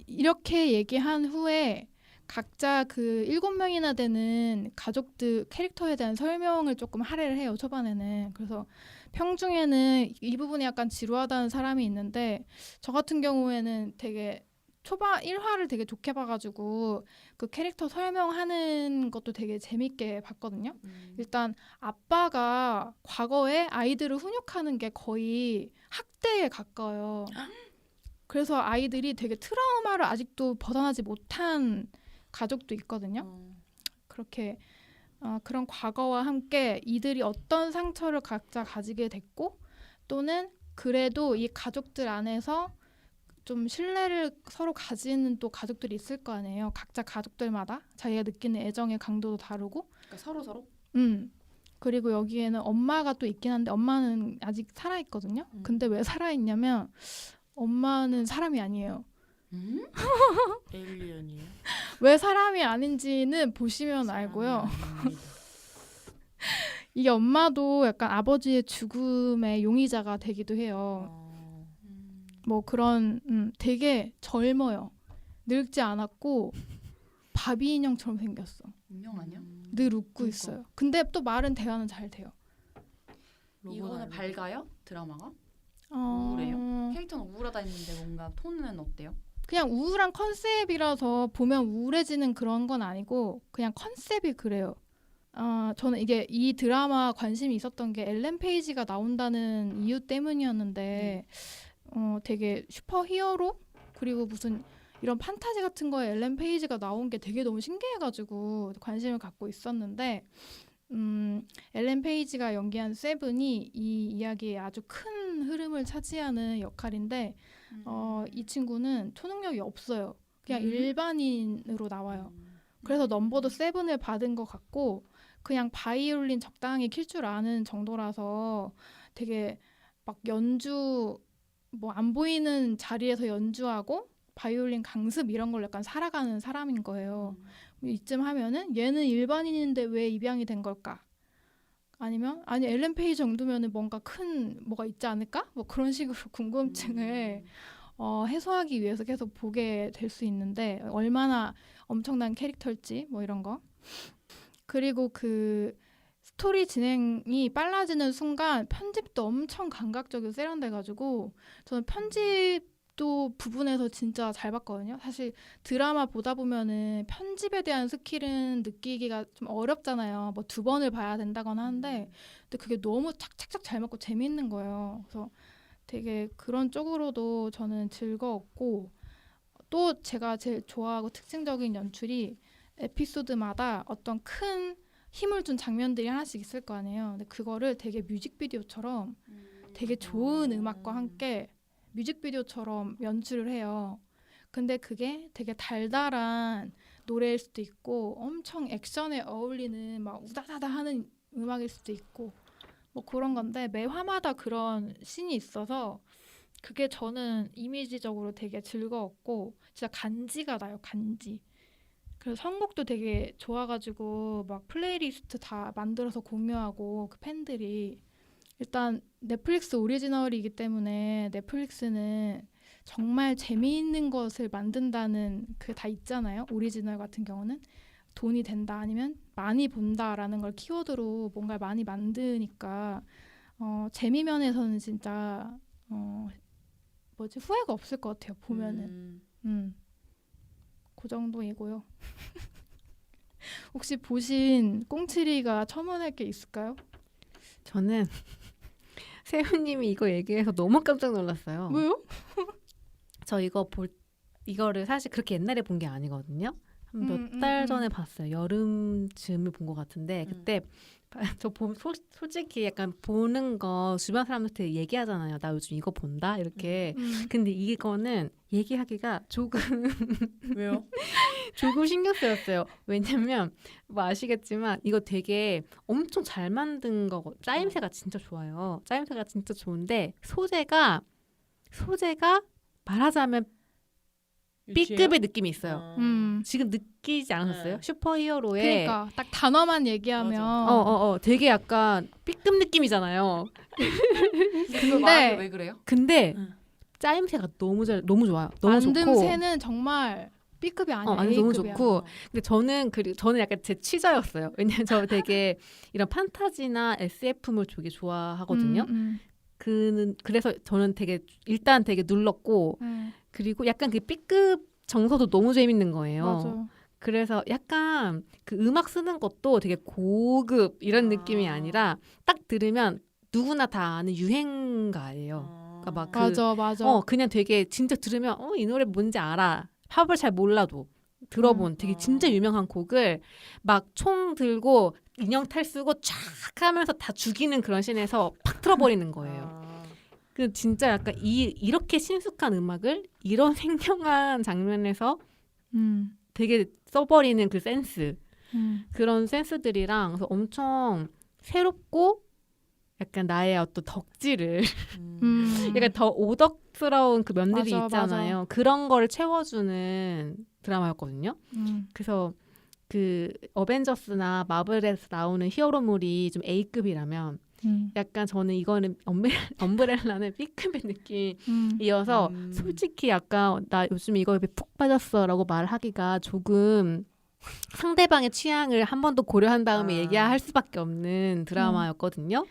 이렇게 얘기한 후에 각자 그 7명이나 되는 가족들 캐릭터에 대한 설명을 조금 할애를 해요. 초반에는. 그래서 평중에는 이 부분이 약간 지루하다는 사람이 있는데 저 같은 경우에는 되게 초반 1화를 되게 좋게 봐가지고 그 캐릭터 설명하는 것도 되게 재밌게 봤거든요. 일단 아빠가 과거에 아이들을 훈육하는 게 거의 학대에 가까워요. 그래서 아이들이 되게 트라우마를 아직도 벗어나지 못한 가족도 있거든요. 그렇게 그런 과거와 함께 이들이 어떤 상처를 각자 가지게 됐고 또는 그래도 이 가족들 안에서 좀 신뢰를 서로 가지는 또 가족들이 있을 거 아니에요. 각자 가족들마다 자기가 느끼는 애정의 강도도 다르고. 그러니까 서로. 그리고 여기에는 엄마가 또 있긴 한데 엄마는 아직 살아있거든요. 근데 왜 살아있냐면 엄마는 사람이 아니에요. 에일리언이에요? 왜 사람이 아닌지는 보시면 알고요. 이게 엄마도 약간 아버지의 죽음의 용의자가 되기도 해요. 뭐 그런 되게 젊어요. 늙지 않았고 바비 인형처럼 생겼어. 운명 아니야? 늘 웃고 그러니까. 있어요. 근데 또 말은 대화는 잘 돼요. 이거는 밝아요? 드라마가? 어... 우울해요? 캐릭터는 우울하다 했는데 뭔가 톤은 어때요? 그냥 우울한 컨셉이라서 보면 우울해지는 그런 건 아니고 그냥 컨셉이 그래요. 저는 이게 이 드라마 관심이 있었던 게 엘렌 페이지가 나온다는 이유 때문이었는데 되게 슈퍼히어로 그리고 무슨 이런 판타지 같은 거에 엘렌 페이지가 나온 게 되게 너무 신기해가지고 관심을 갖고 있었는데 엘렌 페이지가 연기한 세븐이 이 이야기의 아주 큰 흐름을 차지하는 역할인데 이 친구는 초능력이 없어요. 그냥 일반인으로 나와요. 그래서 넘버도 세븐을 받은 것 같고 그냥 바이올린 적당히 킬 줄 아는 정도라서 되게 막 연주 뭐 안 보이는 자리에서 연주하고 바이올린 강습 이런 걸 약간 살아가는 사람인 거예요. 이쯤 하면은 얘는 일반인인데 왜 입양이 된 걸까? 아니면 아니 엘렌 페이지 정도면은 뭔가 큰 뭐가 있지 않을까? 뭐 그런 식으로 궁금증을 해소하기 위해서 계속 보게 될 수 있는데 얼마나 엄청난 캐릭터일지 뭐 이런 거. 그리고 그 스토리 진행이 빨라지는 순간 편집도 엄청 감각적이고 세련돼가지고 저는 편집도 편집도 부분에서 진짜 잘 봤거든요. 사실 드라마 보다 보면은 편집에 대한 스킬은 느끼기가 좀 어렵잖아요. 뭐 2번을 봐야 된다거나 하는데 근데 그게 너무 착착착 잘 맞고 재밌는 거예요. 그래서 되게 그런 쪽으로도 저는 즐거웠고 또 제가 제일 좋아하고 특징적인 연출이 에피소드마다 어떤 큰 힘을 준 장면들이 하나씩 있을 거 아니에요. 근데 그거를 되게 뮤직비디오처럼 되게 좋은 음악과 함께 뮤직비디오처럼 연출을 해요. 근데 그게 되게 달달한 노래일 수도 있고 엄청 액션에 어울리는 막 우다다다 하는 음악일 수도 있고 뭐 그런 건데 매 화마다 그런 씬이 있어서 그게 저는 이미지적으로 되게 즐거웠고 진짜 간지가 나요. 간지. 그래서 선곡도 되게 좋아가지고 막 플레이리스트 다 만들어서 공유하고 그 팬들이 일단 넷플릭스 오리지널이기 때문에 넷플릭스는 정말 재미있는 것을 만든다는 그 다 있잖아요. 오리지널 같은 경우는 돈이 된다 아니면 많이 본다라는 걸 키워드로 뭔가 많이 만드니까 재미 면에서는 진짜 후회가 없을 것 같아요. 보면은 그 정도이고요. 혹시 보신 꽁치리가 첨언할 게 있을까요? 저는 세훈님이 이거 얘기해서 너무 깜짝 놀랐어요. 왜요? 저 이거를 사실 그렇게 옛날에 본 게 아니거든요. 한 몇 달 전에 봤어요. 여름쯤에 본 것 같은데 그때 저 솔직히 약간 보는 거 주변 사람들한테 얘기하잖아요. 나 요즘 이거 본다 이렇게. 근데 이거는 얘기하기가 조금 왜요? 조금 신경 쓰였어요. 왜냐면 뭐 아시겠지만 이거 되게 엄청 잘 만든 거고 짜임새가 진짜 좋아요. 짜임새가 진짜 좋은데 소재가 말하자면 B급의 느낌이 있어요. 지금 느끼지 않으셨어요? 네. 슈퍼히어로의 그러니까 딱 단어만 얘기하면 되게 약간 B급 느낌이잖아요. 근데 왜 그래요? 근데 응. 짜임새가 너무 좋아요. 너무 만듦 좋고 새는 정말 B급이 아니야. 아니, 너무 A급이야. 좋고 근데 저는 약간 제 취저였어요. 왜냐면 저 되게 이런 판타지나 SF물 되게 좋아하거든요. 그래서 저는 일단 되게 눌렀고 그리고 약간 그 B급 정서도 너무 재밌는 거예요. 맞아. 그래서 약간 그 음악 쓰는 것도 되게 고급 이런 느낌이 아니라 딱 들으면 누구나 다 아는 유행가예요. 그러니까 막 맞아. 그냥 되게 진짜 들으면 이 노래 뭔지 알아. 팝을 잘 몰라도 들어본 되게 진짜 유명한 곡을 막 총 들고 인형탈 쓰고 쫙 하면서 다 죽이는 그런 씬에서 팍 틀어버리는 거예요. 그 진짜 약간 이렇게 신숙한 음악을 이런 생경한 장면에서 되게 써버리는 그 센스 그런 센스들이랑 그래서 엄청 새롭고 약간 나의 어떤 덕질을 약간 더 오덕스러운 그 면들이 맞아, 있잖아요. 맞아. 그런 거를 채워주는 드라마였거든요. 그래서 그 어벤져스나 마블에서 나오는 히어로물이 좀 A급이라면 약간 저는 이거는 엄브렐라는 B급의 느낌이어서 솔직히 약간 나 요즘 이거에 푹 빠졌어라고 말하기가 조금 상대방의 취향을 한 번 더 고려한 다음에 얘기할 수밖에 없는 드라마였거든요.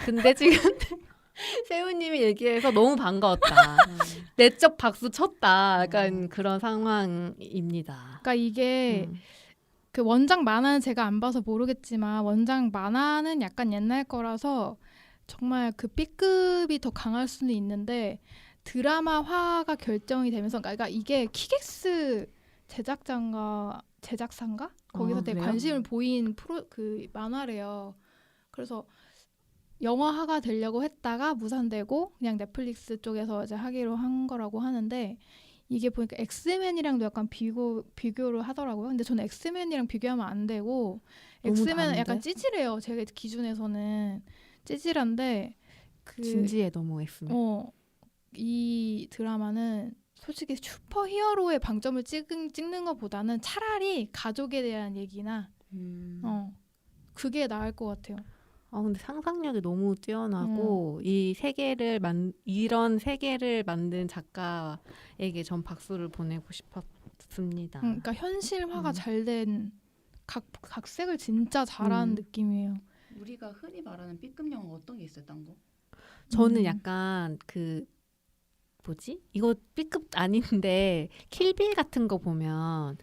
근데 지금 세훈님이 얘기해서 너무 반가웠다. 내적 박수 쳤다. 약간 그런 상황입니다. 그러니까 이게 그 원작 만화는 제가 안 봐서 모르겠지만 원작 만화는 약간 옛날 거라서 정말 그 B급이 더 강할 수는 있는데 드라마화가 결정이 되면서 그러니까 이게 키객스 제작사인가 거기서 되게 그래요? 관심을 보인 그 만화래요. 그래서 영화화가 되려고 했다가 무산되고 그냥 넷플릭스 쪽에서 이제 하기로 한 거라고 하는데 이게 보니까 엑스맨이랑도 약간 비교를 하더라고요. 근데 저는 엑스맨이랑 비교하면 안 되고 엑스맨은 다른데? 약간 찌질해요. 제 기준에서는 찌질한데 진지해 너무 엑스맨. 이 드라마는 솔직히 슈퍼히어로의 방점을 찍는 것보다는 차라리 가족에 대한 얘기나 그게 나을 것 같아요. 근데 상상력이 너무 뛰어나고 이런 세계를 만든 작가에게 전 박수를 보내고 싶었습니다. 그러니까 현실화가 잘 된 각색을 진짜 잘한 느낌이에요. 우리가 흔히 말하는 B급 영화 어떤 게 있어요, 딴 거? 저는 약간 그 뭐지? 이거 B급 아닌데 킬빌 같은 거 보면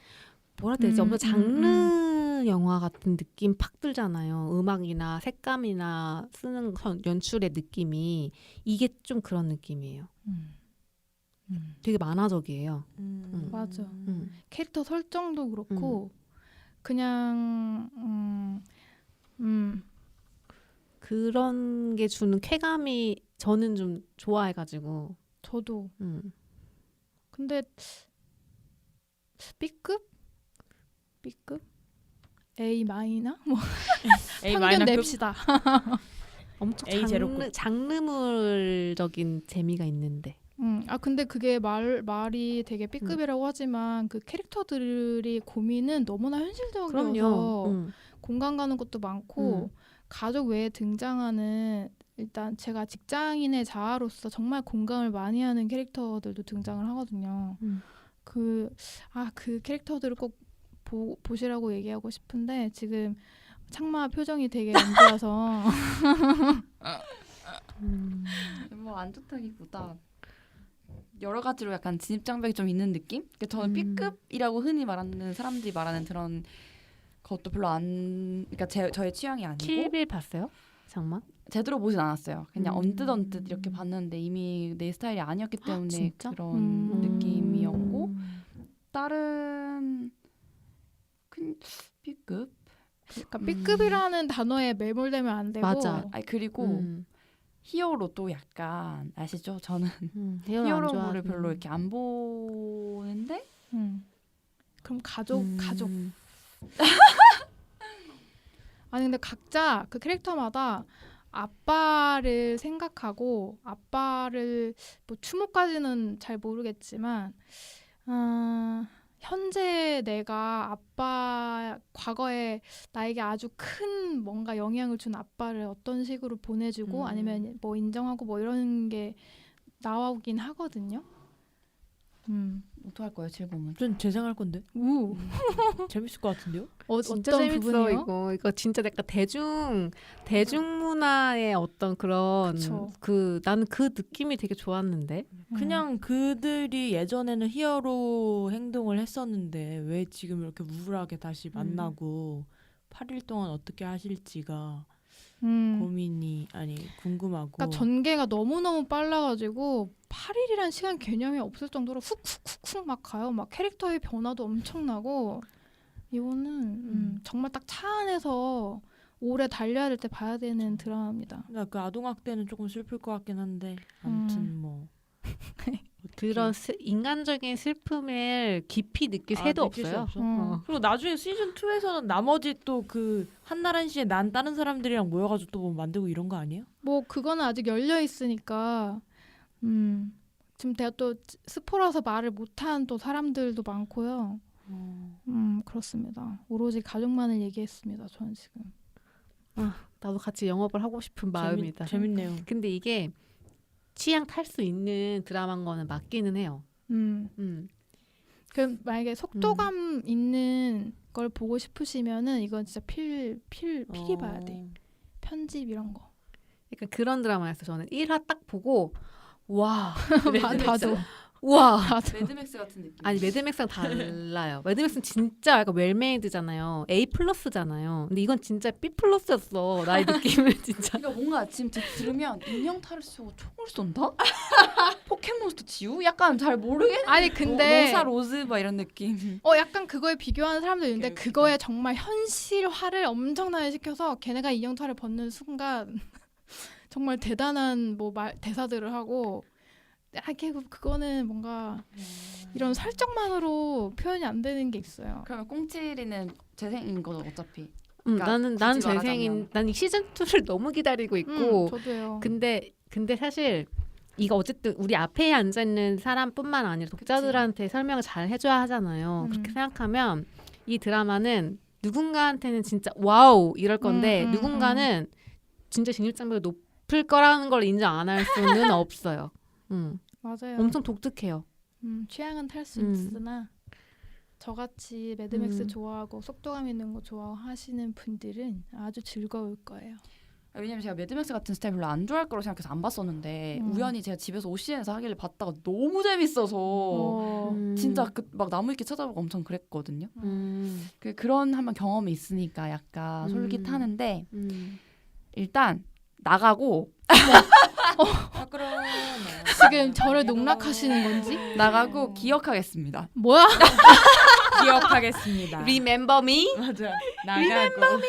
뭐라 해야 되지? 엄청 장르 영화 같은 느낌 팍 들잖아요. 음악이나 색감이나 쓰는 연출의 느낌이 이게 좀 그런 느낌이에요. 되게 만화적이에요. 맞아. 캐릭터 설정도 그렇고 그냥 그런 게 주는 쾌감이 저는 좀 좋아해가지고. 저도. 음. 근데 B급? B급? A 마이너? 뭐 A 편견 마이너급? 냅시다. 엄청 A 제로급. 장르물적인 재미가 있는데. 아 근데 그게 말이 되게 B급이라고 하지만 그 캐릭터들이 고민은 너무나 현실적이어서 그럼요. 공감 가는 것도 많고 가족 외에 등장하는 일단 제가 직장인의 자아로서 정말 공감을 많이 하는 캐릭터들도 등장을 하거든요. 그 캐릭터들을 꼭 보시라고 얘기하고 싶은데 지금 창마 표정이 되게 안 좋아서 뭐 안 좋다기보다 여러 가지로 약간 진입장벽이 좀 있는 느낌? 그러니까 저는 B급이라고 흔히 말하는 사람들이 말하는 그런 것도 별로 안, 그러니까 저의 취향이 아니고. 킬빌 봤어요? 장마? 제대로 보진 않았어요. 그냥 언뜻 이렇게 봤는데 이미 내 스타일이 아니었기 때문에 진짜? 그런 느낌이었고 다른 B급? 그러니까 B급이라는 단어에 매몰되면 안 되고 맞아. 아니 그리고 히어로도 약간 아시죠? 저는 히어로물을 별로 이렇게 안 보는데 그럼 가족 아니 근데 각자 그 캐릭터마다 아빠를 생각하고 아빠를 뭐 추모까지는 잘 모르겠지만 현재 내가 아빠 과거에 나에게 아주 큰 뭔가 영향을 준 아빠를 어떤 식으로 보내주고 아니면 뭐 인정하고 뭐 이런 게 나오긴 하거든요. 어떡할 거예요? 질 보면. 전 재생할 건데. 우 재밌을 것 같은데요? 진짜 어떤 재밌어 부분이요? 이거 진짜 약간 대중문화의 어떤 그런 그쵸. 나는 그 느낌이 되게 좋았는데 그냥 그들이 예전에는 히어로 행동을 했었는데 왜 지금 이렇게 우울하게 다시 만나고 8일 동안 어떻게 하실지가 고민이 궁금하고. 그러니까 전개가 너무너무 빨라가지고 8일이란 시간 개념이 없을 정도로 훅훅훅훅 막 가요. 막 캐릭터의 변화도 엄청나고 이거는 정말 딱 차 안에서 오래 달려야 될 때 봐야 되는 드라마입니다. 그 아동학대는 조금 슬플 것 같긴 한데 아무튼 뭐 그런 인간적인 슬픔을 깊이 느낄 새도 느낄 수 없어요. 없어? 그리고 나중에 시즌 2에서는 나머지 또 그 한나란 씨의 난 다른 사람들이랑 모여가지고 또 뭐 만들고 이런 거 아니에요? 뭐 그거는 아직 열려 있으니까 지금 내가 또 스포라서 말을 못한 또 사람들도 많고요. 그렇습니다. 오로지 가족만을 얘기했습니다. 저는 지금. 나도 같이 영업을 하고 싶은 마음이다. 재밌네요. 근데 이게 취향 탈 수 있는 드라마인 거는 맞기는 해요. 그럼 만약에 속도감 있는 걸 보고 싶으시면은 이건 진짜 필히 봐야 돼. 편집 이런 거. 그러니까 그런 드라마였어. 저는 1화 딱 보고 와 나도. 와 매드맥스 같은 느낌. 아니 매드맥스랑 달라요. 매드맥스는 진짜 약간 웰메이드잖아요. A 플러스잖아요. 근데 이건 진짜 B 플러스였어. 나의 느낌은 진짜. 그러니까 뭔가 지금 들으면 인형탈을 쓰고 총을 쏜다? 포켓몬스터 지우? 약간 잘 모르겠는. 아니 근데 로사 로즈 막 이런 느낌. 약간 그거에 비교하는 사람들 있는데 오케이. 그거에 정말 현실화를 엄청나게 시켜서 걔네가 인형탈을 벗는 순간 정말 대단한 뭐 대사들을 하고 그거는 뭔가 이런 설정만으로 표현이 안 되는 게 있어요. 그러면 꽁치리는 재생인 거죠 어차피. 나는 굳이 재생인 말하자면. 난 이 시즌 2를 너무 기다리고 있고 저도요. 근데 사실 이거 어쨌든 우리 앞에 앉아 있는 사람뿐만 아니라 독자들한테 설명을 잘 해줘야 하잖아요. 그렇게 생각하면 이 드라마는 누군가한테는 진짜 와우 이럴 건데 누군가는 진짜 진입장벽이 높을 거라는 걸 인정 안 할 수는 없어요. 맞아요. 엄청 독특해요. 취향은 탈 수 있으나 저같이 매드맥스 좋아하고 속도감 있는 거 좋아하시는 분들은 아주 즐거울 거예요. 왜냐면 제가 매드맥스 같은 스타일 별로 안 좋아할 거라고 생각해서 안 봤었는데 우연히 제가 집에서 OCN에서 하길래 봤다가 너무 재밌어서 진짜 막 나무위키 찾아보고 엄청 그랬거든요. 그런 한번 경험이 있으니까 약간 솔깃하는데 일단 나가고 지금 저를 농락하시는 건지? 나가고 기억하겠습니다. 뭐야? 기억하겠습니다. Remember me? 맞아. 나가고.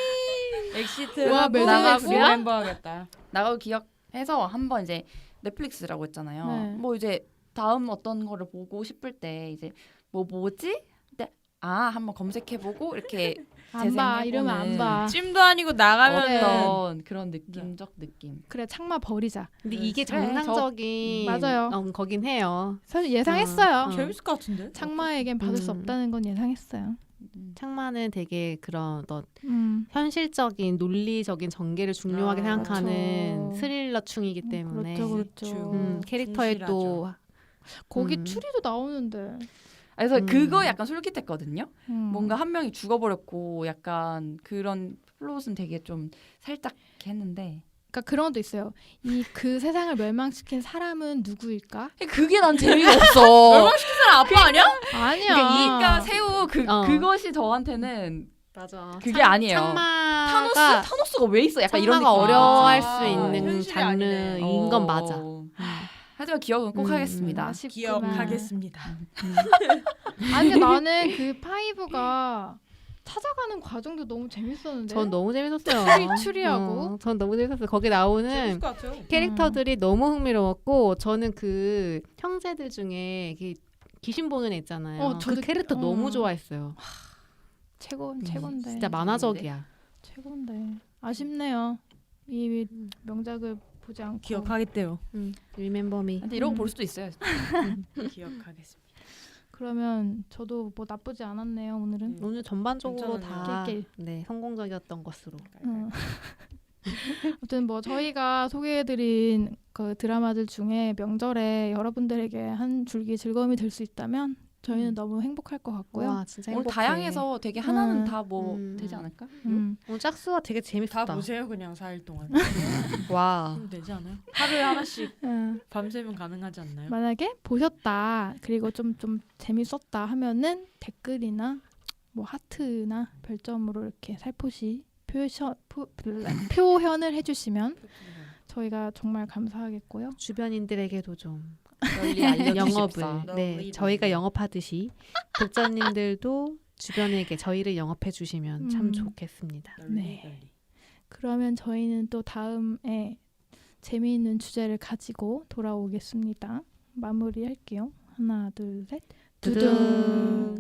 엑시트 와, 하고 매드맥스야? 리멤버하겠다. 나가고 기억해서 한번 이제 넷플릭스라고 했잖아요. 네. 뭐 이제 다음 어떤 거를 보고 싶을 때 이제 뭐지? 근데 한번 검색해보고 이렇게 안 봐. 이러면 안 봐. 찜도 아니고 나가면은 어떤 그런 느낌적 느낌. 그래 창마 버리자. 근데 이게 그래, 정상적인 맞아요. 거긴 해요. 사실 예상했어요. 재밌을 것 같은데. 창마에겐 받을 수 없다는 건 예상했어요. 창마는 되게 그런 어떤 음. 현실적인 논리적인 전개를 중요하게 생각하는 그렇죠. 스릴러충이기 때문에 그렇죠. 캐릭터에 또 거기 음. 추리도 나오는데. 그래서 그거 약간 솔깃했거든요. 뭔가 음. 한 명이 죽어버렸고 약간 그런 플롯은 되게 좀 살짝 했는데 그러니까 그런 것도 있어요. 그 세상을 멸망시킨 사람은 누구일까? 그게 난 재미가 없어. 멸망시킨 사람 아빠 아니야? 아니야. 그러니까 새우 어. 그것이 저한테는 맞아. 그게 아니에요. 창마가 타노스가 왜 있어? 약간 이런 창마가 느낌. 어려워할 아, 수 있는 현실이 아니네. 장르인 건 맞아. 하지만 기억은 꼭 하겠습니다. 아쉽구나. 기억하겠습니다. 아니 근데 나는 그 파이브가 찾아가는 과정도 너무 재밌었는데. 전 너무 재밌었어요. 추리하고. 전 너무 재밌었어요. 거기 재밌을 나오는 것 같아요. 캐릭터들이 너무 흥미로웠고 저는 그 형제들 중에 귀신 보는 애 있잖아요. 그 저도- 캐릭터 너무 좋아했어요. 최고인데. 진짜 만화적이야. 최고인데. 아쉽네요. 이 명작을 보지 않고. 기억하겠대요. Remember me. 근데 이런 거 볼 수도 있어요. 기억하겠습니다. 그러면 저도 뭐 나쁘지 않았네요 오늘은. 오늘 전반적으로 괜찮았네요. 다 낄낄. 네, 성공적이었던 것으로. 아무튼 뭐 저희가 소개해드린 그 드라마들 중에 명절에 여러분들에게 한 줄기 즐거움이 될 수 있다면 저희는 너무 행복할 것 같고요. 와 진짜 오늘 행복해. 다양해서 되게 하나는 음. 다 뭐 음. 되지 않을까? 오늘 짝수가 되게 재밌었다. 다 보세요 그냥 4일 동안. 와. 그럼 되지 않아요? 하루에 하나씩 음. 밤새면 가능하지 않나요? 만약에 보셨다 그리고 좀 재밌었다 하면은 댓글이나 뭐 하트나 별점으로 이렇게 살포시 표현을 해주시면 저희가 정말 감사하겠고요. 주변인들에게도 좀 널리 알려주십사. 영업을 네 널리 저희가 널리. 영업하듯이 독자님들도 주변에게 저희를 영업해 주시면 참 좋겠습니다. 네. 그러면 저희는 또 다음에 재미있는 주제를 가지고 돌아오겠습니다. 마무리할게요. 하나, 둘, 셋. 두둥.